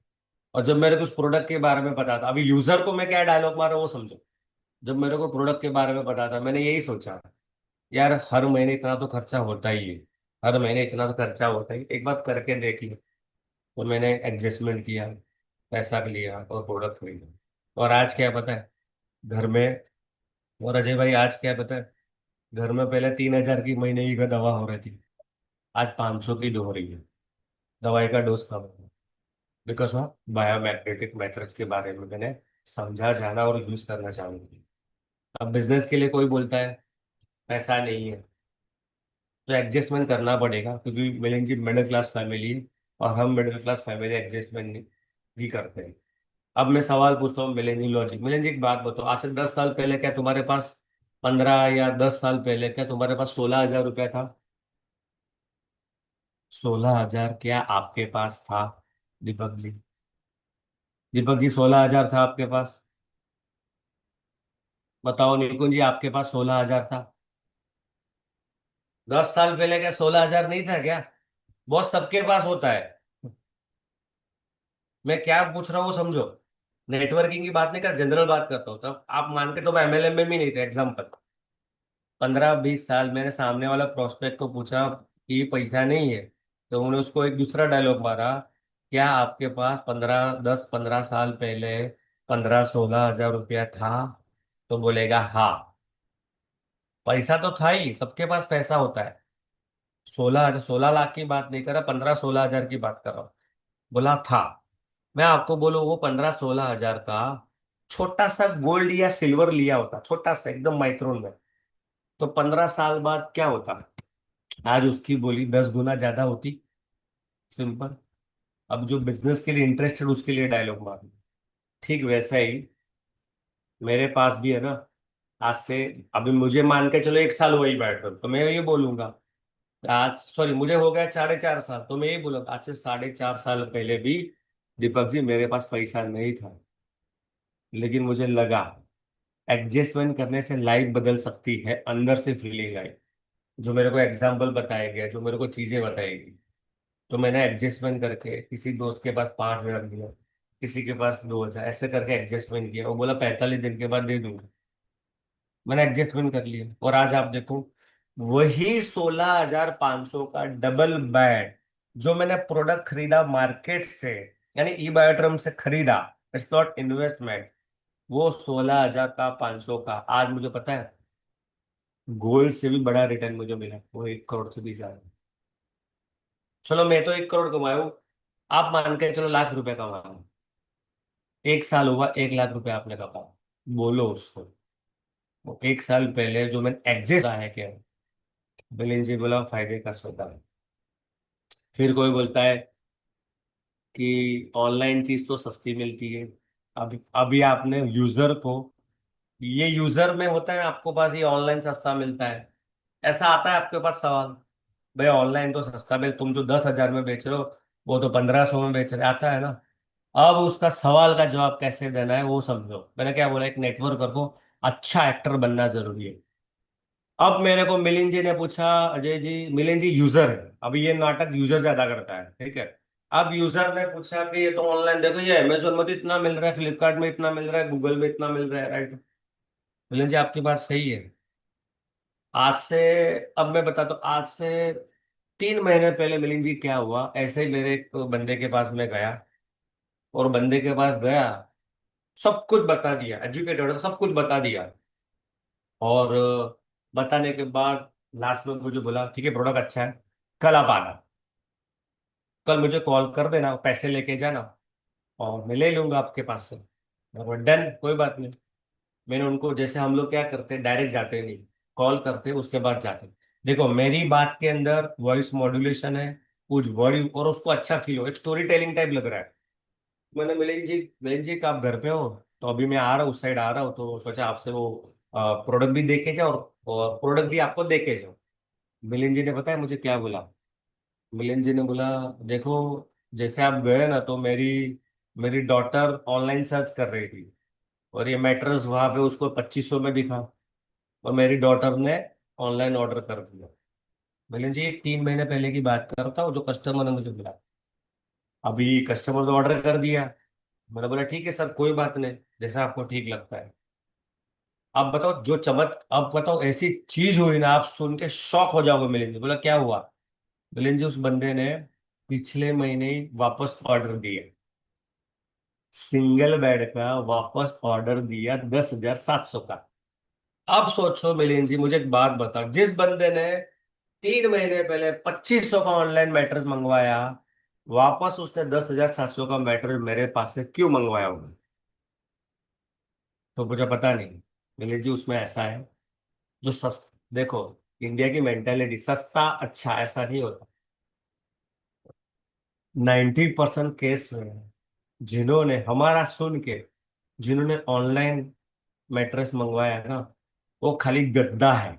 और जब मेरे को उस प्रोडक्ट के बारे में पता था, अभी यूजर को मैं क्या डायलॉग मारा वो समझो। जब मेरे को प्रोडक्ट के बारे में पता था, मैंने यही सोचा, यार हर महीने इतना तो खर्चा होता ही है, हर महीने इतना तो खर्चा होता ही, एक बार करके देख ली। तो मैंने एडजस्टमेंट किया, पैसा लिया और प्रोडक्ट खरीदा। और आज क्या पता है घर में, और अजय भाई आज क्या पता है, घर में पहले 3 हजार की महीने की दवा हो रही थी, आज 500 की हो रही है। दवाई का डोज कम है, बिकॉज ऑफ बायोमैग्नेटिक मैट्रिक्स के बारे में मैंने समझा, जाना और यूज करना चाहूंगी। अब बिजनेस के लिए कोई बोलता है पैसा नहीं है, तो एडजस्टमेंट करना पड़ेगा, क्योंकि मिलिंद जी मिडिल क्लास फैमिली है, और हम मिडिल क्लास फैमिली एडजस्टमेंट भी करते हैं। अब मैं सवाल पूछता हूँ मिलेनियोलॉजी, मिलिंद जी एक बात बताओ, आज से 10 साल पहले क्या तुम्हारे पास, 15 या 10 साल पहले क्या तुम्हारे पास 16 हजार रुपया था? 16 हजार क्या आपके पास था? दीपक जी, दीपक जी 16 हजार था आपके पास? बताओ निकुंज जी, आपके पास 16 हजार था? 10 साल पहले क्या 16 हजार नहीं था क्या? बहुत सबके पास होता है। मैं क्या पूछ रहा हूँ वो समझो। नेटवर्किंग की बात नहीं कर, जनरल बात करता हूँ। तब आप मान के तो एमएलएम में भी नहीं थे, एग्जाम्पल। 15-20 साल मैंने सामने वाला प्रोस्पेक्ट को पूछा कि पैसा नहीं है, तो उन्होंने उसको एक दूसरा डायलॉग मारा, क्या आपके पास 10-15 साल पहले 15-16 हज़ार रुपया था? तो बोलेगा हाँ। पैसा तो था ही, सबके पास पैसा होता है। 16 हजार 16 लाख की बात नहीं कर रहा, 15-16 हजार की बात कर रहा हूँ। बोला था। मैं आपको बोलूं, वो 15-16 हजार का छोटा सा गोल्ड या सिल्वर लिया होता, छोटा सा एकदम माइक्रोन में, तो 15 साल बाद क्या होता? आज उसकी बोली 10 गुना ज्यादा होती। सिंपल। अब जो बिजनेस के लिए इंटरेस्टेड उसके लिए डायलॉग मार। ठीक वैसा ही मेरे पास भी है ना। आज से, अभी मुझे मान के चलो 1 साल हुआ ही बैठ तो मैं ये बोलूंगा, आज सॉरी मुझे हो गया 4.5 साल, तो मैं ये बोलूंगा आज से 4.5 साल पहले भी दीपक जी मेरे पास पैसा नहीं था, लेकिन मुझे लगा एडजस्टमेंट करने से लाइफ बदल सकती है, अंदर से फीलिंग आई। जो मेरे को एग्जाम्पल बताया गया, जो मेरे को चीजें बताई गई, तो मैंने एडजस्टमेंट करके किसी दोस्त के पास 5 हजार दिया, किसी के पास 2 हजार, ऐसे करके एडजस्टमेंट किया। वो बोला 45 दिन के बाद दे दूंगा। मैंने एडजस्टमेंट कर लिया, और आज आप देखो, वही 16,500 का डबल बेड जो मैंने प्रोडक्ट खरीदा मार्केट से, यानी ई बायोट्रम से खरीदा, इट्स नॉट इन्वेस्टमेंट, वो 16,500 का आज मुझे पता है गोल्ड से भी बड़ा रिटर्न मुझे मिला, वो 1 करोड़ से भी ज्यादा। चलो मैं तो 1 करोड़ कमाया हूं, आप मान के चलो लाख रुपए कमाया। 1 साल हुआ, 1 लाख रुपए आपने कमाया। बोलो उसको, वो 1 साल पहले जो मैंने एडजस्ट है क्या? बिलिन जी बोला फायदे का सौदा है। फिर कोई बोलता है कि ऑनलाइन चीज तो सस्ती मिलती है। अभी अभी आपने यूजर को, ये यूजर में होता है आपको पास, ये ऑनलाइन सस्ता मिलता है, ऐसा आता है आपके पास सवाल? भाई ऑनलाइन तो सस्ता, भाई तुम जो 10 हजार में बेच रहे हो वो तो 1500 में बेच रहे, आता है ना। अब उसका सवाल का जवाब कैसे देना है वो समझो। मैंने क्या बोला, एक नेटवर्क को अच्छा एक्टर बनना जरूरी है। अब मेरे को मिलिंद जी ने पूछा, अजय जी, मिलिंद जी यूजर है, अभी ये नाटक यूजर ज्यादा करता है, ठीक है। अब यूजर ने पूछा कि ये तो ऑनलाइन देखो, ये अमेजोन में तो इतना मिल रहा है, फ्लिपकार्ट में इतना मिल रहा है, गूगल में इतना मिल रहा है, राइट? मिलिंद जी आपकी बात सही है। आज से, अब मैं बताता हूँ, आज से 3 महीने पहले मिलिंद जी क्या हुआ, ऐसे ही मेरे एक बंदे के पास में गया, और बंदे के पास गया, सब कुछ बता दिया, एजुकेटेड सब कुछ बता दिया, और बताने के बाद लास्ट में मुझे बोला ठीक है प्रोडक्ट अच्छा है, कल आप आना, कल मुझे कॉल कर देना, पैसे लेके जाना, और मैं ले लूंगा आपके पास से। मैं बोला डन, कोई बात नहीं। मैंने उनको, जैसे हम लोग क्या करते हैं, डायरेक्ट जाते नहीं, कॉल करते उसके बाद जाते। देखो मेरी बात के अंदर वॉइस मॉड्यूलेशन है, कुछ वर्ड, और उसको अच्छा फील हो, एक स्टोरी टेलिंग टाइप लग रहा है। मैंने मिलिंद जी का आप घर पे हो? तो अभी मैं आ रहा हूँ, उस साइड आ रहा हूँ, तो सोचा आपसे वो प्रोडक्ट भी देखे जाओ, और प्रोडक्ट भी आपको देके जाओ। मिलिंद जी ने बताया मुझे क्या बोला। मिलिंद जी ने बोला, देखो जैसे आप गए ना, तो मेरी मेरी डॉटर ऑनलाइन सर्च कर रही थी, और ये मैट्रेस वहां पे उसको 2500 में दिखा, और मेरी डॉटर ने ऑनलाइन ऑर्डर कर दिया। मिलिंद जी 3 महीने पहले की बात करता हूँ, जो कस्टमर ने मुझे मिला। अभी कस्टमर तो ऑर्डर कर दिया। मैंने बोला ठीक है सर, कोई बात नहीं, जैसा आपको ठीक लगता है। अब बताओ जो अब बताओ ऐसी चीज हुई ना, आप सुन के शॉक हो जाओगे। मिलिंद जी बोला क्या हुआ? मिलिंद जी उस बंदे ने पिछले महीने ही वापस ऑर्डर दिया, सिंगल बेड का वापस ऑर्डर दिया, 10,700 का। अब सोचो मिलिंद जी, मुझे एक बात बताओ, जिस बंदे ने 3 महीने पहले 2500 का ऑनलाइन मैट्रेस मंगवाया, वापस उसने 10,700 का मैट्रेस मेरे पास से क्यों मंगवाया होगा? तो मुझे पता नहीं। मिलिंद जी उसमें ऐसा है, जो देखो, इंडिया की मेंटेलिटी सस्ता अच्छा ऐसा नहीं होता। 90% केस में जिन्होंने हमारा सुन के, जिन्होंने ऑनलाइन मैट्रेस मंगवाया है ना, वो खाली गद्दा है,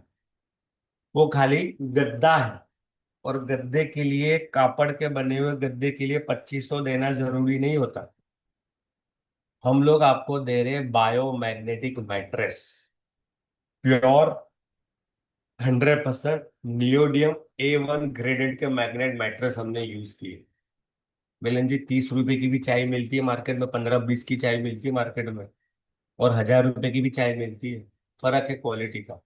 वो खाली गद्दा है। और गद्दे के लिए, कापड़ के बने हुए गद्दे के लिए 2500 देना जरूरी नहीं होता। हम लोग आपको दे रहे bio magnetic mattress, pure 100% neodymium A1 graded के मैग्नेट मैट्रेस हमने यूज किए। मिलन जी 30 रुपए की भी चाय मिलती है मार्केट में, 15-20 की चाय मिलती है मार्केट में, और 1000 रुपए की भी चाय मिलती है। फर्क है क्वालिटी का।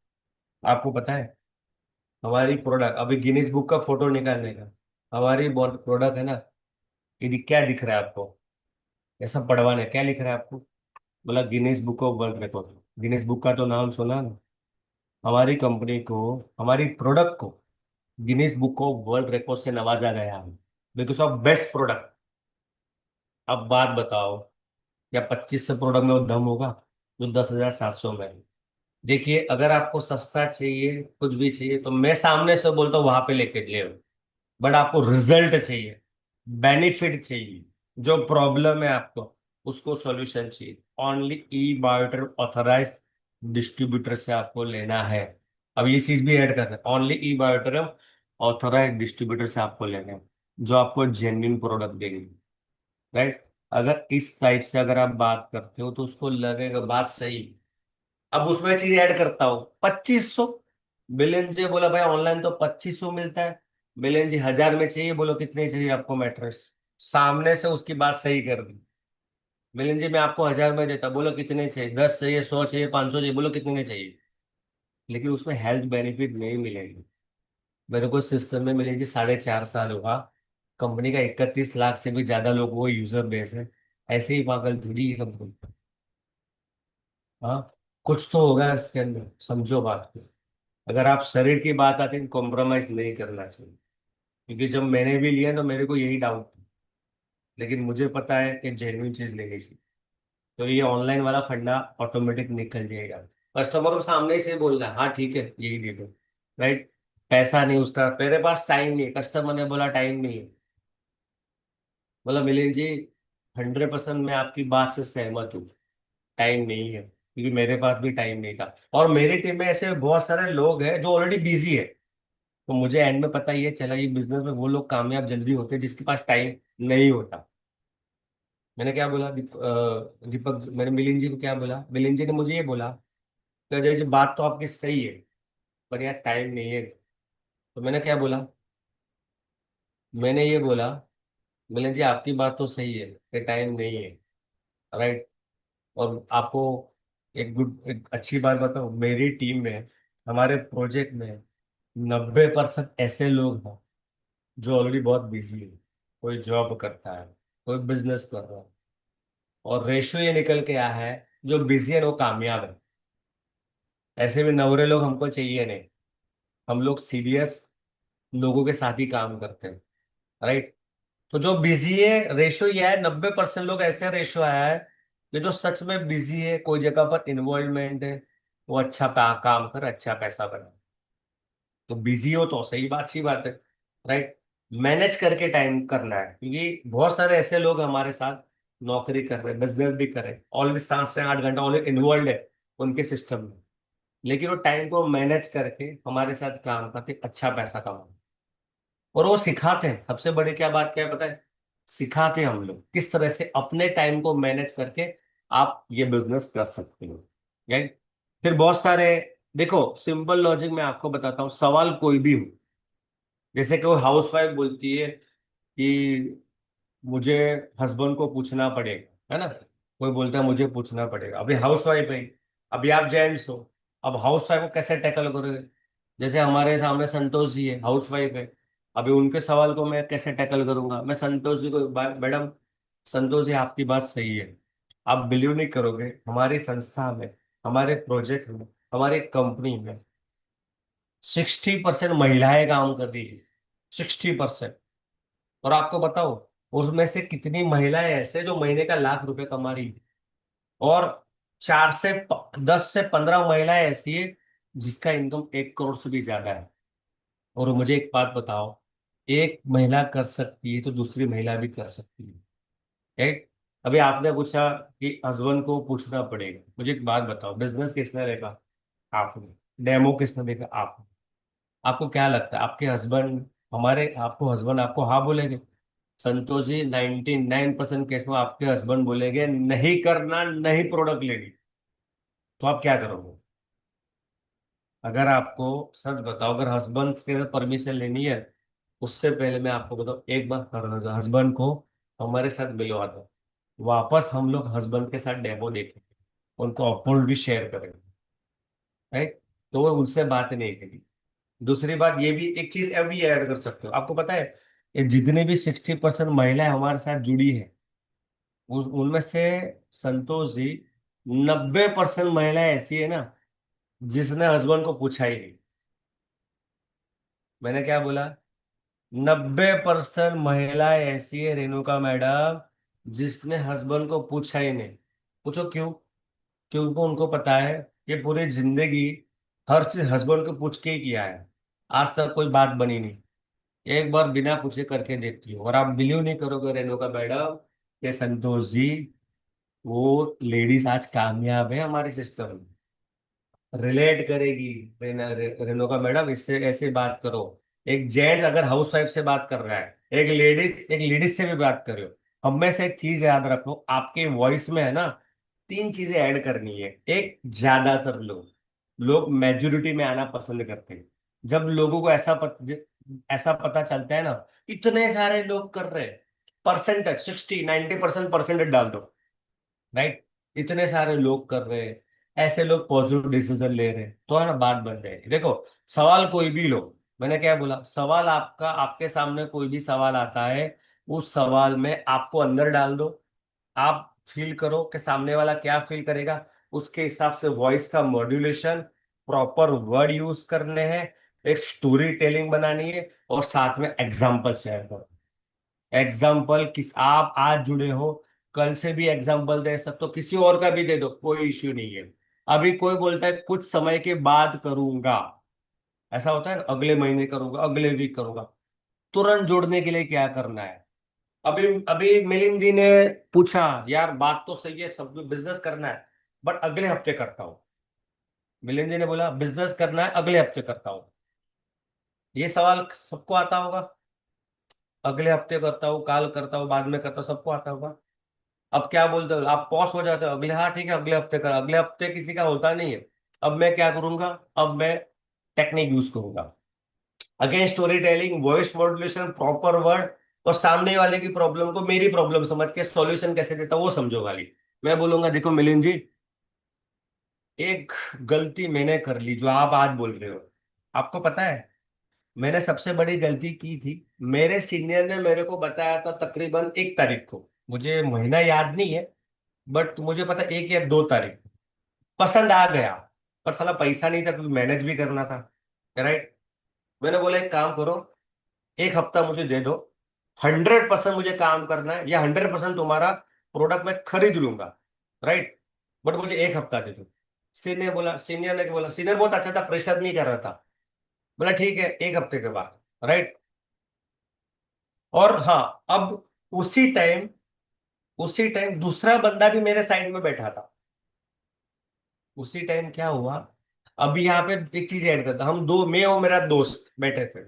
आपको पता है हमारी प्रोडक्ट अभी गिनीज बुक का फोटो निकालने का, हमारी प्रोडक्ट है ना, ये क्या दिख रहा है आपको? ऐसा पढ़वाना है, क्या लिख रहा है आपको? बोला Guinness book of world record. Guinness book का तो नाम सुना ना। हमारी कंपनी को, हमारी प्रोडक्ट को Guinness book of world record से नवाजा गया है, बिकॉज ऑफ बेस्ट प्रोडक्ट। अब बात बताओ, या 2500 प्रोडक्ट में वो दम होगा जो 10,700 में है? देखिए, अगर आपको सस्ता चाहिए, कुछ भी चाहिए, तो मैं सामने से बोलता हूँ वहां पे लेके ले, बट आपको रिजल्ट चाहिए, बेनिफिट चाहिए, जो प्रॉब्लम है आपको उसको सॉल्यूशन चाहिए, ओनली ई बायोटर ऑथराइज डिस्ट्रीब्यूटर से आपको लेना है। अब ये चीज भी ऐड करना है, ओनली ई बायोटर ऑथराइज डिस्ट्रीब्यूटर से आपको लेना है, जो आपको जेन्युइन प्रोडक्ट देंगे। राइट? अगर इस टाइप से अगर आप बात करते हो तो उसको लगेगा बात सही। अब उसमें चीज ऐड करता हूँ 2500। बिलेन जी बोला भाई ऑनलाइन तो 2500 मिलता है। बिलेन जी 1000 में चाहिए, बोलो कितने चाहिए आपको मैट्रेस? सामने से उसकी बात सही कर दी। बिलेन जी मैं आपको 1000 में देता, बोलो कितने चाहिए? 10 चाहिए, 100 चाहिए, 500 चाहिए, बोलो कितने चाहिए? लेकिन उसमें हेल्थ बेनिफिट नहीं मिलेगी। मेरे को सिस्टम में मिलेगी, 4.5 साल हुआ, कंपनी का 31 लाख से भी ज्यादा लोग वो यूजर बेस है। ऐसे ही पागल थोड़ी है कंपनी। हाँ, कुछ तो होगा इसके अंदर, समझो बात को। अगर आप शरीर की बात आती है तो कॉम्प्रोमाइज नहीं करना चाहिए, क्योंकि जब मैंने भी लिया तो मेरे को यही डाउट था, लेकिन मुझे पता है कि जेन्युइन चीज लेनी चाहिए। तो ये ऑनलाइन वाला फंडा ऑटोमेटिक निकल जाएगा। कस्टमर को सामने से बोलना है, हाँ ठीक है यही दे दो। राइट? पैसा नहीं उसका, मेरे पास टाइम नहीं है, कस्टमर ने बोला टाइम नहीं है। बोला मिलिंद जी 100% मैं आपकी बात से सहमत हूँ, टाइम नहीं है, क्योंकि मेरे पास भी टाइम नहीं था। और मेरी टीम में ऐसे बहुत सारे लोग हैं जो ऑलरेडी बिजी है। तो मुझे एंड में पता ये चला, ये बिजनेस में वो लोग कामयाब जल्दी होते हैं जिसके पास टाइम नहीं होता। मैंने क्या बोला दीपक मैंने मिलिंद जी को क्या बोला, मिलिंद जी ने मुझे ये बोला कि अजय जी बात तो आपकी सही है, पर यार टाइम नहीं है। तो मैंने क्या बोला, मैंने ये बोला मिलिंद जी आपकी बात तो सही है कि टाइम नहीं है। राइट? और आपको एक अच्छी बात बताऊं, मेरी टीम में, हमारे प्रोजेक्ट में 90% ऐसे लोग हैं जो ऑलरेडी बहुत बिजी है। कोई जॉब करता है, कोई बिजनेस कर रहा है, और रेशियो ये निकल के आया है जो बिजी है वो कामयाब है। ऐसे भी नवरे लोग हमको चाहिए नहीं। हम लोग सीरियस लोगों के साथ ही काम करते हैं। राइट? तो जो बिजी है, रेशियो ये है, 90% लोग ऐसे रेशियो आया है कि जो सच में बिजी है, कोई जगह पर इन्वॉल्वमेंट है, वो अच्छा काम कर, अच्छा पैसा बना। तो बिजी हो तो सही बात, अच्छी बात है। राइट? मैनेज करके टाइम करना है, क्योंकि बहुत सारे ऐसे लोग हमारे साथ नौकरी कर रहे हैं, बिजनेस भी कर रहे हैं, ऑलरेडी 7 से 8 घंटा ऑलरेडी इन्वॉल्व है उनके सिस्टम में, लेकिन वो टाइम को मैनेज करके हमारे साथ काम करके अच्छा पैसा कमाते। और वो सिखाते हैं, सबसे बड़ी क्या बात क्या है पता है? सिखाते हैं हम लोग किस तरह से अपने टाइम को मैनेज करके आप ये बिजनेस कर सकते हो। राइट? फिर बहुत सारे, देखो सिंपल लॉजिक मैं आपको बताता हूँ, सवाल कोई भी हो, जैसे कि वो हाउस वाइफ बोलती है कि मुझे हस्बैंड को पूछना पड़ेगा, है ना? कोई बोलता है मुझे पूछना पड़ेगा, अभी हाउस वाइफ है, अभी आप जेंट्स हो, अब हाउस वाइफ को कैसे टैकल करोगे? जैसे हमारे सामने संतोष जी है, हाउस वाइफ है, अभी उनके सवाल को मैं कैसे टैकल करूंगा? मैं संतोष जी को मैडम, संतोष जी आपकी बात सही है, आप बिलीव नहीं करोगे, हमारी संस्था में, हमारे प्रोजेक्ट में, हमारी कंपनी में 60% महिलाएं काम कर रही है। 60%। और आपको बताओ, उसमें से कितनी महिलाएं ऐसे जो महीने का लाख रुपए कमा रही है, और 10 से 15 महिलाएं ऐसी है जिसका इनकम 1 करोड़ से भी ज्यादा है। और मुझे एक बात बताओ, एक महिला कर सकती है तो दूसरी महिला भी कर सकती है। राइट? अभी आपने पूछा कि हस्बैंड को पूछना पड़ेगा, मुझे एक बात बताओ, बिजनेस किसने देखा? आपने। डेमो किसने देखा? आपने। आपको क्या लगता है आपके हस्बैंड, हमारे आपको हस्बैंड आपको हाँ बोलेंगे? संतोष जी 99% केस में आपके हस्बैंड बोलेंगे नहीं करना, नहीं प्रोडक्ट लेनी। तो आप क्या करोगे? अगर आपको सच बताओ, अगर हस्बैंड से परमिशन लेनी है, उससे पहले मैं आपको बताऊं, एक बार हस्बैंड को हमारे साथ मिलवा दो, वापस हम लोग हस्बैंड के साथ डेमो देखेंगे, उनको अप्रूव भी शेयर करेंगे। राइट? तो वो उनसे बात नहीं करी। दूसरी बात ये भी एक चीज अभी ऐड कर सकते हो, आपको पता है ये जितने भी 60% महिलाएं हमारे साथ जुड़ी है, उस उनमें से संतोष जी 90% महिलाएं ऐसी है ना जिसने हस्बैंड को पूछा ही नहीं। मैंने क्या बोला? 90% महिलाएं ऐसी है रेणुका मैडम जिसने हस्बैंड को पूछा ही नहीं। पूछो क्यों? क्योंकि उनको पता है कि पूरी जिंदगी हर चीज हस्बैंड को पूछ के ही किया है, आज तक कोई बात बनी नहीं। एक बार बिना पूछे करके देखती हूँ और आप बिलीव नहीं करोगे रेणुका मैडम, ये संतोष जी, वो लेडीज आज कामयाब है हमारे सिस्टम में, रिलेट करेगी। रेणुका मैडम इससे ऐसे बात करो। एक जेंट्स अगर हाउस वाइफ से बात कर रहा है, एक लेडीज से भी बात करो। अब में से एक चीज याद रखो, आपके वॉइस में है ना तीन चीजें ऐड करनी है। एक, ज्यादातर लोग लोग मेजोरिटी में आना पसंद करते हैं। जब लोगों को ऐसा पता चलता है ना इतने सारे लोग कर रहे हैं, परसेंटेज 60-90% परसेंटेज डाल दो, राइट? इतने सारे लोग कर रहे हैं, ऐसे लोग पॉजिटिव डिसीजन ले रहे हैं, तो है ना बात बन जाएगी। देखो, सवाल कोई भी लो, मैंने क्या बोला, सवाल आपका, आपके सामने कोई भी सवाल आता है, उस सवाल में आपको अंदर डाल दो। आप फील करो कि सामने वाला क्या फील करेगा, उसके हिसाब से वॉइस का मॉड्यूलेशन, प्रॉपर वर्ड यूज करने हैं, एक स्टोरी टेलिंग बनानी है, और साथ में एग्जाम्पल शेयर करो। एग्जाम्पल किस, आप आज जुड़े हो, कल से भी एग्जाम्पल दे सकते हो, किसी और का भी दे दो, कोई इश्यू नहीं है। अभी कोई बोलता है कुछ समय के बाद करूंगा, ऐसा होता है ना, अगले महीने करूंगा, अगले वीक करूंगा। तुरंत जोड़ने के लिए क्या करना है? अभी अभी मिलिंद जी ने पूछा, यार बात तो सही है, सब बिजनेस करना है, बट अगले हफ्ते करता हूँ। मिलिंद जी ने बोला बिजनेस करना है, अगले हफ्ते करता हूँ। ये सवाल सबको आता होगा, अगले हफ्ते करता हूँ, काल करता हूँ, बाद में करता हूँ, सबको आता होगा। अब क्या बोलते हो आप, पॉज हो जाते हो, अगले, हाँ ठीक है अगले हफ्ते कर, अगले हफ्ते किसी का होता नहीं है। अब मैं क्या करूंगा, अब मैं टेक्निक यूज करूंगा, again story telling, voice modulation, proper word, और सामने वाले की प्रॉब्लम को मेरी प्रॉब्लम समझ के सॉल्यूशन कैसे देता वो समझो वाली। मैं बोलूंगा देखो मिलिंद जी, एक गलती मैंने कर ली जो आप आज बोल रहे हो, आपको पता है मैंने सबसे बड़ी गलती की थी। मेरे सीनियर ने मेरे को बताया था तकरीबन 1 तारीख को, मुझे महीना याद नहीं है, बट मुझे पता 1 या 2 तारीख, पसंद आ गया, पर साला पैसा नहीं था क्योंकि मैनेज भी करना था, राइट? मैंने बोला एक काम करो, 1 हफ्ता मुझे दे दो, 100% मुझे काम करना है, या 100% तुम्हारा प्रोडक्ट मैं खरीद लूंगा, राइट? बट मुझे 1 हफ्ता दे दो। सीनियर बहुत अच्छा था, प्रेशर नहीं कर रहा था। बोला ठीक है 1 हफ्ते के बाद, राइट? और हाँ, अब उसी टाइम दूसरा बंदा भी मेरे साइड में बैठा था। उसी टाइम क्या हुआ, अभी यहाँ पे एक चीज ऐड करता, हम दो, मैं और मेरा दोस्त बैठे थे,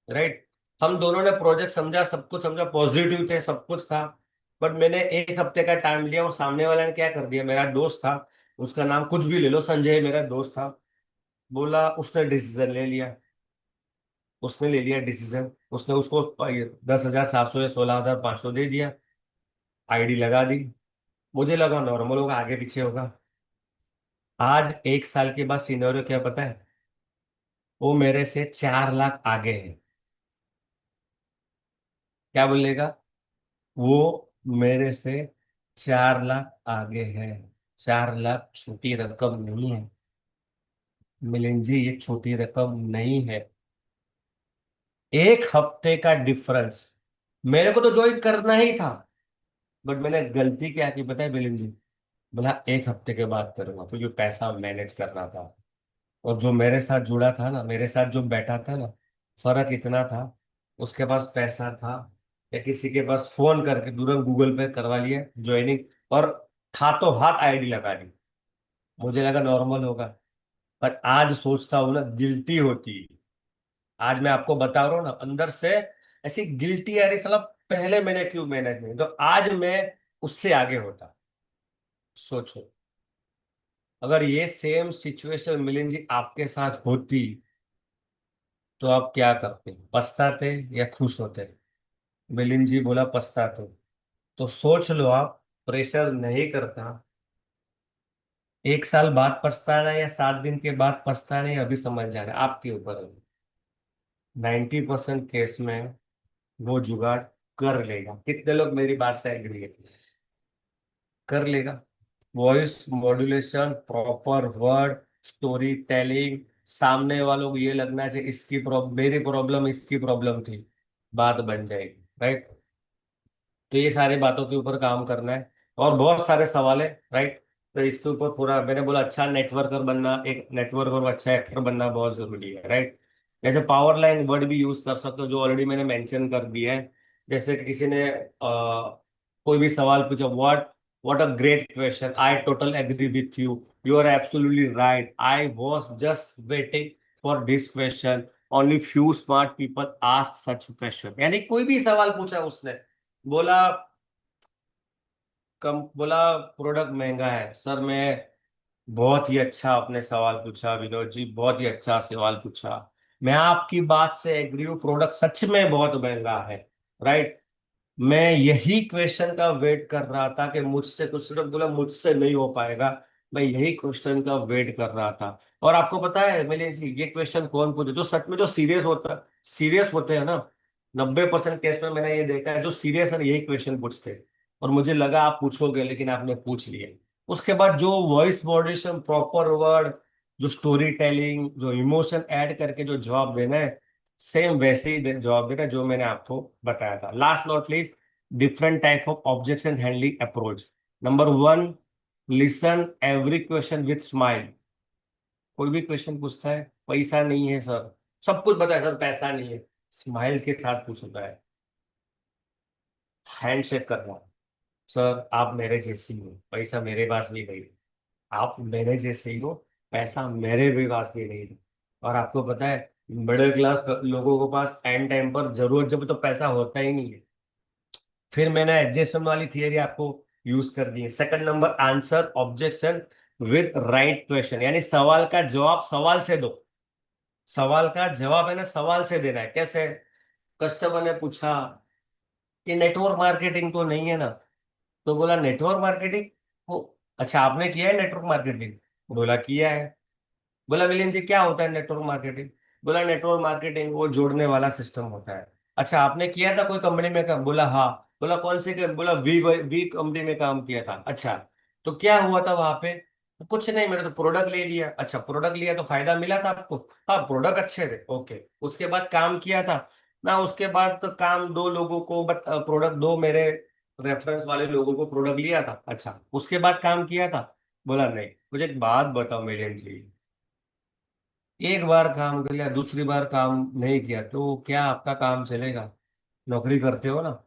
राइट? हम दोनों ने प्रोजेक्ट समझा, सब कुछ समझा, पॉजिटिव थे, सब कुछ था। बट मैंने 1 हफ्ते का टाइम लिया और सामने वाले ने क्या कर दिया, मेरा दोस्त था, उसका नाम कुछ भी ले लो, संजय मेरा दोस्त था, बोला उसने डिसीजन ले लिया। उसने ले लिया डिसीजन, उसने उसको 10,700 या 16,500 दे दिया, आईडी लगा दी। मुझे लगा नॉर्मल होगा, आगे पीछे होगा। आज 1 साल के बाद सिनेरियो क्या पता है, वो मेरे से 4 लाख आगे है। क्या बोलेगा? वो मेरे से 4 लाख आगे है। 4 लाख छोटी रकम नहीं है मिलिंद जी, ये छोटी रकम नहीं है। 1 हफ्ते का डिफरेंस, मेरे को तो ज्वाइन करना ही था, बट मैंने गलती क्या की पता है मिलिंद जी? बोला 1 हफ्ते के बाद करूंगा, क्योंकि पैसा मैनेज करना था। और जो मेरे साथ जुड़ा था ना, मेरे साथ जो बैठा था ना, फर्क इतना था, उसके पास पैसा था, या किसी के पास फोन करके तुरंत गूगल पे करवा लिया ज्वाइनिंग, और हाथों हाथ आईडी लगा दी। मुझे लगा नॉर्मल होगा, पर आज सोचता हूँ ना गिल्टी होती। आज मैं आपको बता रहा हूँ ना, अंदर से ऐसी गिल्टी आ रही, साला पहले मैंने क्यों मैनेज नहीं, तो आज मैं उससे आगे होता। सोचो, अगर ये सेम सिचुएशन मिलिंद जी आपके साथ होती, तो आप क्या करते, पछताते या खुश होते? मिलिंद जी बोला पछताते। तो सोच लो, आप प्रेशर नहीं करता, एक साल बाद पछताना या 7 दिन के बाद पछताना, ये अभी समझ जाना है, आपके ऊपर है। 90% केस में वो जुगाड़ कर लेगा। कितने लोग मेरी बात से एग्री है? कर लेगा। Voice modulation, proper word, story telling, सामने वालों को ये लगना चाहिए इसकी प्रॉब्लम, मेरी प्रॉब्लम इसकी प्रॉब्लम थी, बात बन जाएगी, राइट। तो ये सारी बातों के ऊपर काम करना है। और बहुत सारे सवाल है, राइट। तो इसके ऊपर पूरा मैंने बोला, अच्छा नेटवर्कर बनना, एक नेटवर्कर और अच्छा एक्टर बनना बहुत जरूरी है, राइट। जैसे पावर लाइन वर्ड भी यूज कर सकते हो, जो ऑलरेडी मैंने मेंशन कर दिया है। जैसे कि किसी ने कोई भी सवाल पूछा, what a great question, I total agree with you are absolutely right, I was just waiting for this question, only few smart people ask such question. यानी कोई भी सवाल पूछा उसने, बोला कम, बोला प्रोडक्ट महंगा है सर, मैं बहुत ही अच्छा आपने सवाल पूछा विनोद जी, बहुत ही अच्छा सवाल पूछा, मैं आपकी बात से एग्री हूँ, प्रोडक्ट सच में बहुत महंगा है, राइट। मैं यही क्वेश्चन का वेट कर रहा था कि मुझसे कुछ, सिर्फ बोला मुझसे नहीं हो पाएगा, मैं यही क्वेश्चन का वेट कर रहा था। और आपको पता है मैंने ये क्वेश्चन कौन पूछे, जो सच में जो सीरियस होते हैं ना, 90% केस में मैंने ये देखा है, जो सीरियस है यही क्वेश्चन पूछते। और मुझे लगा आप पूछोगे, लेकिन आपने पूछ लिया। उसके बाद जो वॉइस मॉड्यूलेशन, प्रॉपर वर्ड, जो स्टोरी टेलिंग, जो इमोशन ऐड करके जो जवाब देना है, सेम वैसे ही जवाब देना जो मैंने आपको बताया था। Last not least, different type of objection handling approach. Number 1, listen every question with smile. कोई भी क्वेश्चन पूछता है, पैसा नहीं है सर, सब कुछ बताया सर, पैसा नहीं है, स्माइल के साथ पूछता है। हैंड शेक करना, सर आप मेरे जैसे ही हो, पैसा मेरे पास भी नहीं है, आप मेरे जैसे ही हो, पैसा मेरे भी पास भी नहीं है। और आपको पता है, मिडिल क्लास लोगों के पास एंड टाइम पर जरूरत जब तो पैसा होता ही नहीं है। फिर मैंने एडजेक्शन वाली थियरी आपको यूज कर दी है। Second number, answer objection with right question, यानी सवाल का जवाब सवाल से दो। सवाल का जवाब है ना, सवाल से देना है। कैसे? कस्टमर ने पूछा कि नेटवर्क मार्केटिंग तो नहीं है ना, तो बोला नेटवर्क मार्केटिंग, वो अच्छा आपने किया है नेटवर्क मार्केटिंग? बोला किया है। बोला विलियम जी क्या होता है नेटवर्क मार्केटिंग? बोला नेटवर्क मार्केटिंग वो जोड़ने वाला सिस्टम होता है। अच्छा आपने किया था कोई कंपनी में काम? बोला हाँ। बोला कौन से बोला वी वी कंपनी में काम किया था। अच्छा तो क्या हुआ था वहां पे? कुछ नहीं, मैंने तो प्रोडक्ट ले लिया। अच्छा प्रोडक्ट लिया तो फायदा मिला था आपको? हाँ प्रोडक्ट अच्छे थे, ओके। उसके बाद काम किया था ना? उसके बाद तो काम दो लोगों को, बट प्रोडक्ट दो मेरे रेफरेंस वाले लोगों को प्रोडक्ट लिया था। अच्छा उसके बाद काम किया था? बोला नहीं। मुझे एक बात बताओ मिलियन जी, एक बार काम कर लिया, दूसरी बार काम नहीं किया, तो क्या आपका काम चलेगा? नौकरी करते हो ना,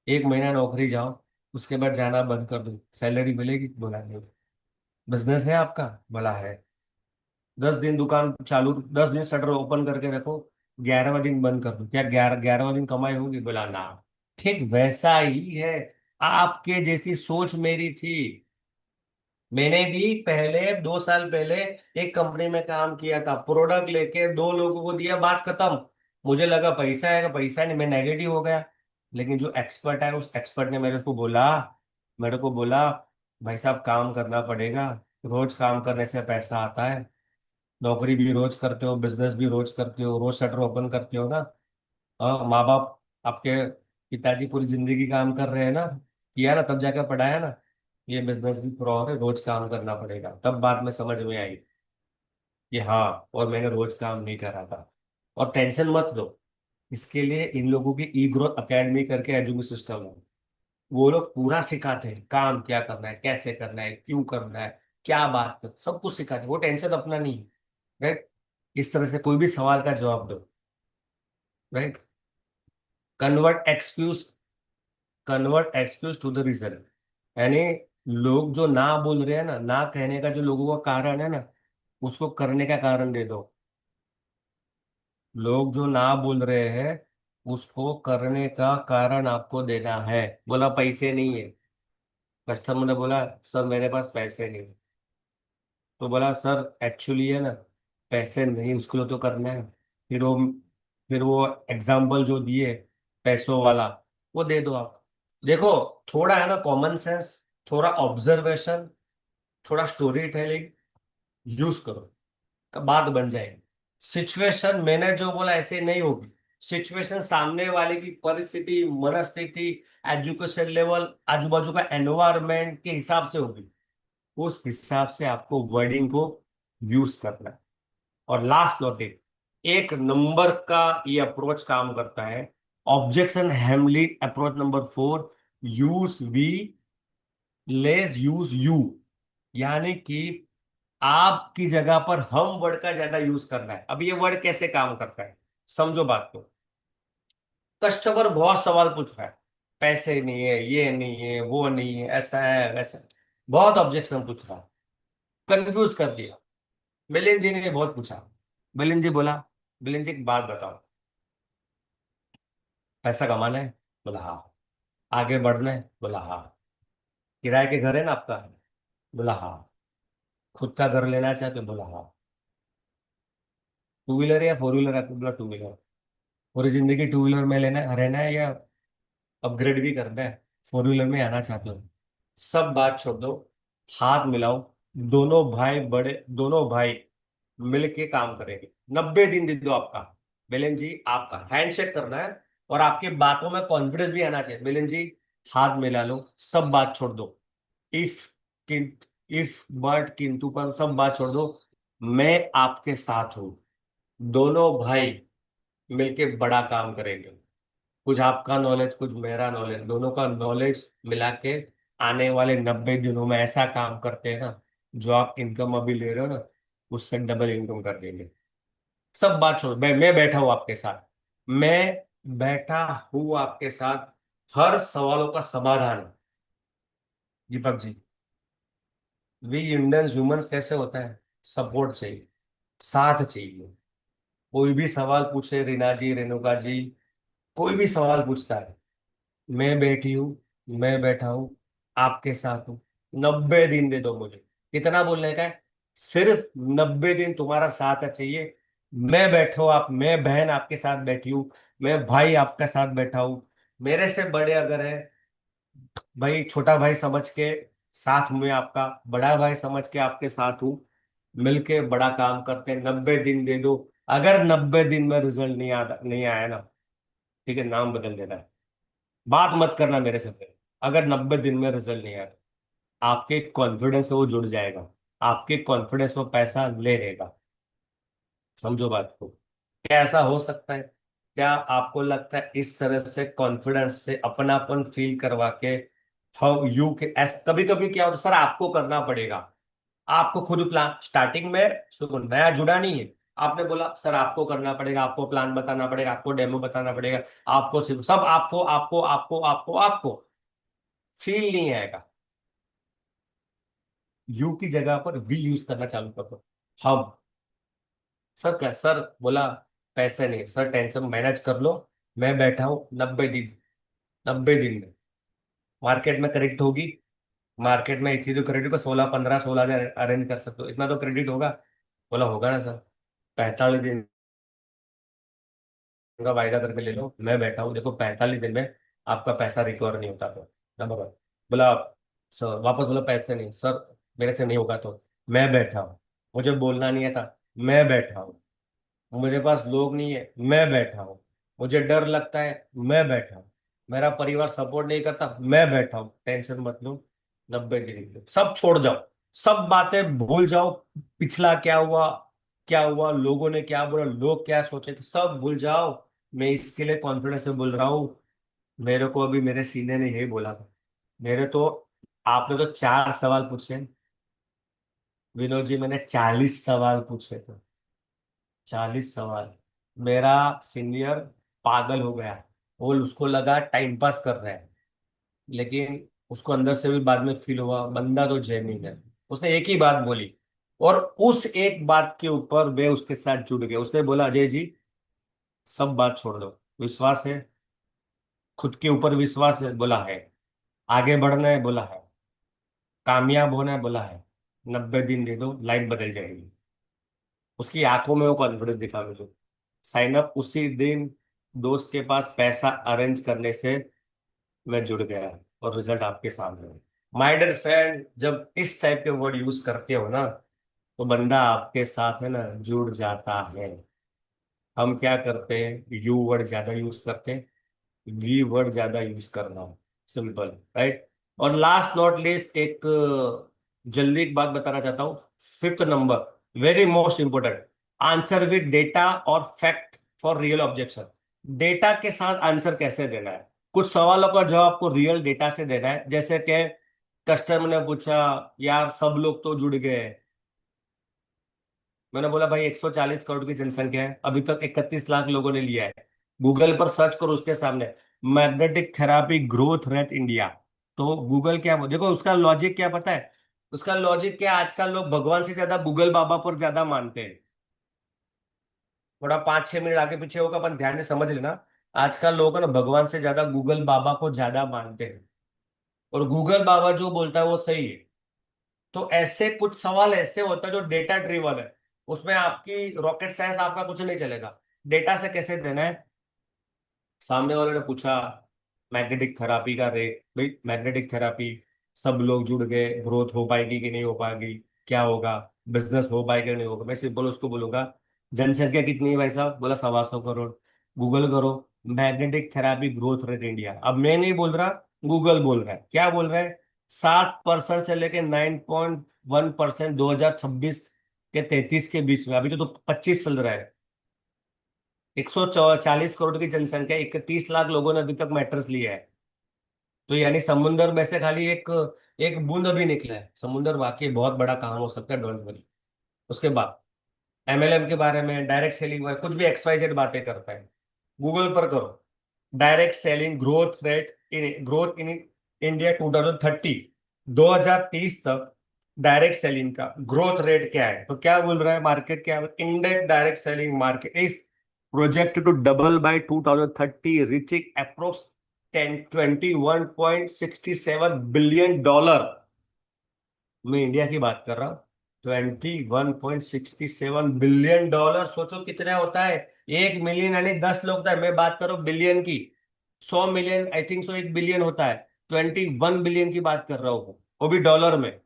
1 महीना नौकरी जाओ, उसके बाद जाना बंद कर दो, सैलरी मिलेगी? बोला नहीं। बिजनेस है आपका? बोला है। 10 दिन दुकान चालू, 10 दिन शटर ओपन करके रखो, 11वां दिन बंद कर दो, क्या 11वां दिन कमाई होगी? बोला ना। ठीक वैसा ही है, आपके जैसी सोच मेरी थी। मैंने भी पहले 2 साल पहले एक कंपनी में काम किया था, प्रोडक्ट लेके दो लोगों को दिया, बात खत्म। मुझे लगा पैसा आएगा, पैसा नहीं, मैं नेगेटिव हो गया। लेकिन जो एक्सपर्ट है, उस एक्सपर्ट ने मेरे को बोला भाई साहब काम करना पड़ेगा, रोज काम करने से पैसा आता है। नौकरी भी रोज करते हो, बिजनेस भी रोज करते हो, रोज शटर ओपन करते हो ना। माँ बाप आपके पिताजी पूरी जिंदगी काम कर रहे हैं ना, किया ना, तब जाकर पढ़ाया ना। ये बिजनेस भी प्रॉपर है, रोज काम करना पड़ेगा। तब बाद में समझ में आई कि हाँ, और मैंने रोज काम नहीं करा था। और टेंशन मत लो, इसके लिए इन लोगों की ई ग्रोथ अकेडमी करके एजुकेशन सिस्टम है। वो लोग पूरा सिखाते हैं, काम क्या करना है, कैसे करना है, क्यों करना है, क्या बात कर, सब कुछ सिखाते हैं। वो टेंशन अपना नहीं है, राइट। इस तरह से कोई भी सवाल का जवाब दो, right. Convert excuse convert excuse to the reason, यानी लोग जो ना बोल रहे हैं ना, ना कहने का जो लोगों का कारण है ना, उसको करने का कारण दे दो। लोग जो ना बोल रहे हैं, उसको करने का कारण आपको देना है। बोला पैसे नहीं है, कस्टमर ने बोला सर मेरे पास पैसे नहीं है। तो बोला सर एक्चुअली है ना, पैसे नहीं, उसके लिए तो करना है। फिर वो एग्जाम्पल जो दिए पैसों वाला, वो दे दो आप। देखो, थोड़ा है ना कॉमन सेंस, थोड़ा ऑब्जर्वेशन, थोड़ा स्टोरी टेलिंग यूज करो, बात बन जाएगी। सिचुएशन मैंने जो बोला ऐसे नहीं होगी। सिचुएशन सामने वाले की परिस्थिति, मनस्थिति, एजुकेशन लेवल, आजू बाजू का एनवायरनमेंट के हिसाब से होगी। उस हिसाब से आपको वर्डिंग को यूज करना है। और लास्ट नोटिस, एक नंबर का ये अप्रोच काम करता है, objection handling approach number 4, use we less use you. यानी कि आपकी जगह पर हम वर्ड का ज्यादा यूज करना है। अब ये वर्ड कैसे काम करता है, समझो बात को। कस्टमर बहुत सवाल पूछ रहा है, पैसे नहीं है, ये नहीं है, वो नहीं है, ऐसा है वैसा है। बहुत ऑब्जेक्शन पूछ रहा है, कंफ्यूज कर दिया। मिलिंद जी ने बहुत पूछा। मिलिंद जी बोला, मिलिंद जी एक बात बताओ, पैसा कमाना है? बोला हाँ। आगे बढ़ना है? बोला हाँ। किराए के घर है ना आपका? बोला हाँ। खुद का घर लेना चाहते हो? बोला हाँ। टू व्हीलर या फोर व्हीलर आपको? बोला टू व्हीलर। पूरी जिंदगी टू व्हीलर में लेना रहना है या अपग्रेड भी करना है, फोर व्हीलर में आना चाहते हो? सब बात छोड़ दो, हाथ मिलाओ। दोनों भाई, बड़े दोनों भाई मिलके काम करेंगे। 90 दिन दे दो आपका। मिलिंद जी आपका हैंडशेक करना है, और आपके बातों में कॉन्फिडेंस भी आना चाहिए। मिलिंद जी हाथ मिला लो, सब बात छोड़ दो। इफ, किंत, इफ बट किंतु पर सब बात छोड़ दो। मैं आपके साथ हूं। दोनों भाई मिलके बड़ा काम करेंगे। कुछ आपका नॉलेज, कुछ मेरा नॉलेज, दोनों का नॉलेज मिला के आने वाले 90 दिनों में ऐसा काम करते हैं ना, जो आप इनकम अभी ले रहे हो ना, उससे डबल इनकम कर देंगे। सब बात छोड़ो, मैं बैठा हूं आपके साथ। मैं बैठा हूं आपके साथ। हर सवालों का समाधान है। Deepak ji, we Indians humans कैसे होता है? सपोर्ट चाहिए, साथ चाहिए। कोई भी सवाल पूछे, रीना जी, रेणुका जी, कोई भी सवाल पूछता है, मैं बैठी हूँ, मैं बैठा हूँ, आपके साथ हूँ। 90 दिन दे दो मुझे। कितना बोलने का है? सिर्फ 90 दिन तुम्हारा साथ चाहिए। मैं बैठो आप, मैं बहन आपके साथ बैठी हूँ, मैं भाई आपके साथ बैठा हूँ। मेरे से बड़े अगर है भाई, छोटा भाई समझ के साथ में आपका, बड़ा भाई समझ के आपके साथ हूँ। मिलके बड़ा काम करते हैं। 90 दिन दे दो। अगर 90 दिन में रिजल्ट नहीं आया ना, ठीक है, नाम बदल देना है। बात मत करना मेरे से फिर। अगर 90 दिन में रिजल्ट नहीं आया, आपके कॉन्फिडेंस से वो जुड़ जाएगा, आपके कॉन्फिडेंस वो पैसा ले लेगा। समझो बात को। क्या ऐसा हो सकता है? क्या आपको लगता है इस तरह से कॉन्फिडेंस से अपनापन फील करवा के हाउ यू के एस, कभी कभी क्या होता है सर, आपको करना पड़ेगा। आपको खुद प्लान, स्टार्टिंग में सुनो, नया जुड़ा नहीं है। आपने बोला सर आपको करना पड़ेगा, आपको प्लान बताना पड़ेगा, आपको डेमो बताना पड़ेगा, आपको सिर्फ सब आपको आपको आपको आपको आपको फील नहीं आएगा। यू की जगह पर वी यूज करना चालू कर दो। हम। सर क्या सर बोला, पैसे नहीं सर, टेंशन मैनेज कर लो। मैं बैठा हूँ 90 दिन। 90 दिन में मार्केट में क्रेडिट होगी। मार्केट में इसी तो क्रेडिट को 16, 15, 16 हजार अरेंज कर सकते हो, इतना तो क्रेडिट होगा। बोला होगा ना सर। 45 दिन का वायदा करके ले लो, मैं बैठा हूँ, देखो 45 दिन में आपका पैसा रिकवर नहीं होता तो नंबर वन। बोला सर, वापस बोला पैसे नहीं सर, मेरे से नहीं होगा तो मैं बैठा हूँ। मुझे बोलना नहीं आता, मैं बैठा हूँ। मेरे पास लोग नहीं है, मैं बैठा हूँ। मुझे डर लगता है, मैं बैठा हूँ। मेरा परिवार सपोर्ट नहीं करता, मैं बैठा हूँ। टेंशन मत लो। 90 दिन के लिए सब छोड़ जाओ, सब बातें भूल जाओ। पिछला क्या हुआ, क्या हुआ, लोगों ने क्या बोला, लोग क्या सोचे थे, सब भूल जाओ। मैं इसके लिए कॉन्फिडेंस से बोल रहा हूँ। मेरे को अभी मेरे सीनियर ने यही बोला था। मेरे तो, आपने तो 4 सवाल पूछे विनोद जी, मैंने 40 सवाल पूछे थे। 40 सवाल। मेरा सीनियर पागल हो गया। वो, उसको लगा टाइम पास कर रहे हैं, लेकिन उसको अंदर से भी बाद में फील हुआ बंदा तो जेन्युइन है। उसने एक ही बात बोली, और उस एक बात के ऊपर वे उसके साथ जुड़ गए। उसने बोला अजय जी, सब बात छोड़ दो, विश्वास है, खुद के ऊपर विश्वास है? बोला है। आगे बढ़ना है? बोला है। कामयाब होना है? बोला है। 90 दिन दे दो, लाइफ बदल जाएगी। उसकी आंखों में वो कॉन्फिडेंस दिखा मुझे। साइन अप उसी दिन, दोस्त के पास पैसा अरेंज करने से मैं जुड़ गया, और रिजल्ट आपके सामने है। माय डियर फ्रेंड, जब इस टाइप के वर्ड यूज करते हो ना, तो बंदा आपके साथ है ना जुड़ जाता है। हम क्या करते हैं, यू वर्ड ज्यादा यूज करते हैं, वी वर्ड ज्यादा यूज करना, सिंपल, राइट। और लास्ट नॉट लीस्ट एक जल्दी एक बात बताना चाहता हूँ। Fifth number, very most important, answer with data और fact for real objection. Data के साथ आंसर कैसे देना है, कुछ सवालों का जवाब आपको रियल डेटा से देना है। जैसे कि कस्टमर ने पूछा, यार सब लोग तो जुड़ गए। मैंने बोला भाई 140 करोड़ की जनसंख्या है, अभी तक 31 लाख लोगों ने लिया है। गूगल पर सर्च करो उसके सामने, magnetic therapy growth rate India. तो गूगल क्या, देखो उसका लॉजिक क्या पता है। उसका लॉजिक क्या, आजकल लोग भगवान से ज्यादा गूगल बाबा पर ज्यादा मानते हैं। थोड़ा 5-6 मिनट आगे पीछे होगा, अपन ध्यान से समझ लेना। आजकल लोग है ना भगवान से ज्यादा गूगल बाबा को ज्यादा मानते हैं, और गूगल बाबा जो बोलता है वो सही है। तो ऐसे कुछ सवाल ऐसे होता है जो डेटा ड्रिवन है, उसमें आपकी रॉकेट साइंस आपका कुछ नहीं चलेगा। डेटा से कैसे देना है। सामने वाले ने पूछा मैग्नेटिक थेरापी का रेट, भाई मैग्नेटिक थेरापी, सब लोग जुड़ गए, ग्रोथ हो पाएगी कि नहीं हो पाएगी, क्या होगा, बिजनेस हो पाएगा कि नहीं होगा। मैं सिंपल उसको बोलूंगा, जनसंख्या कितनी है भाई साहब, बोला 125 करोड़। गूगल करो, magnetic therapy growth rate India. अब मैं नहीं बोल रहा, गूगल बोल रहा है। क्या बोल रहा है, 7% से लेके 9.1% 2026 के 33 के बीच में, अभी तो 25 चल रहा है। 140 करोड़ की जनसंख्या, 31 लाख लोगों ने अभी तक मैट्रेस लिया है। तो यानी समुंदर में से खाली एक एक बूंद अभी निकला है। समुंदर वाकई बहुत बड़ा काम हो सकता है, डोंट वरी। उसके बाद एमएलएम के बारे में, डायरेक्ट सेलिंग में कुछ भी XYZ बातें करता है, गूगल पर करो, direct selling growth in India 2030, 2030 तक डायरेक्ट सेलिंग का ग्रोथ रेट क्या है। तो क्या बोल रहा है, मार्केट क्या है, index direct selling market is project to double by 2030, reaching approx 21.67 billion dollar. मैं इंडिया की बात कर रहा हूँ। 21.67 बिलियन डॉलर, सोचो कितना होता है। 1 मिलियन यानी 10 लोग था, मैं बात करूँ बिलियन की। 100 million I think so 1 billion होता है। 21 बिलियन की बात कर रहा हूँ, वो भी डॉलर में।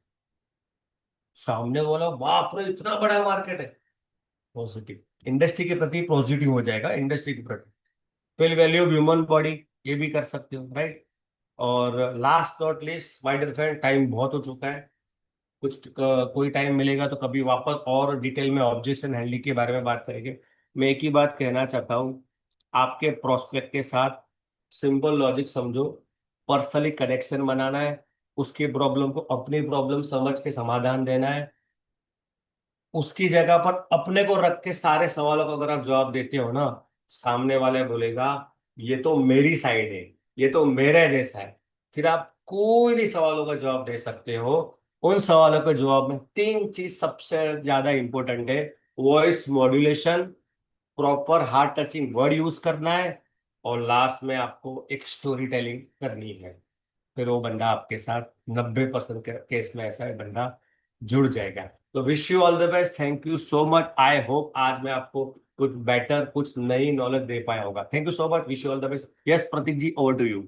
सामने बोला बाप रे इतना बड़ा मार्केट है। पॉजिटिव, इंडस्ट्री के प्रति पॉजिटिव हो जाएगा, इंडस्ट्री के प्रति। फिर वैल्यू ऑफ ह्यूमन बॉडी, ये भी कर सकते हो, राइट। और last not least my dear friend, time बहुत हो चुका है। कोई टाइम मिलेगा तो कभी वापस और डिटेल में ऑब्जेक्शन हैंडलिंग के बारे में बात करेंगे। मैं एक ही बात कहना चाहता हूँ, आपके प्रोस्पेक्ट के साथ सिंपल लॉजिक समझो, पर्सनली कनेक्शन बनाना है, उसकी प्रॉब्लम को अपनी प्रॉब्लम समझ के समाधान देना है। उसकी जगह पर अपने को रख के सारे सवालों का अगर आप जवाब देते हो ना, सामने वाले बोलेगा ये तो मेरी साइड है, ये तो मेरे जैसा है। फिर आप कोई भी सवालों का जवाब दे सकते हो। उन सवालों के जवाब में तीन चीज सबसे ज्यादा इंपॉर्टेंट है, voice modulation, proper heart touching word use करना है, और लास्ट में आपको एक स्टोरी टेलिंग करनी है। फिर वो बंदा आपके साथ 90% केस में ऐसा है, बंदा जुड़ जाएगा। तो wish you all the best, thank you so much. I hope आज मैं आपको कुछ बेटर, कुछ नई नॉलेज दे पाया होगा। Thank you so much, wish you all the best. Yes Prateek ji, over to you.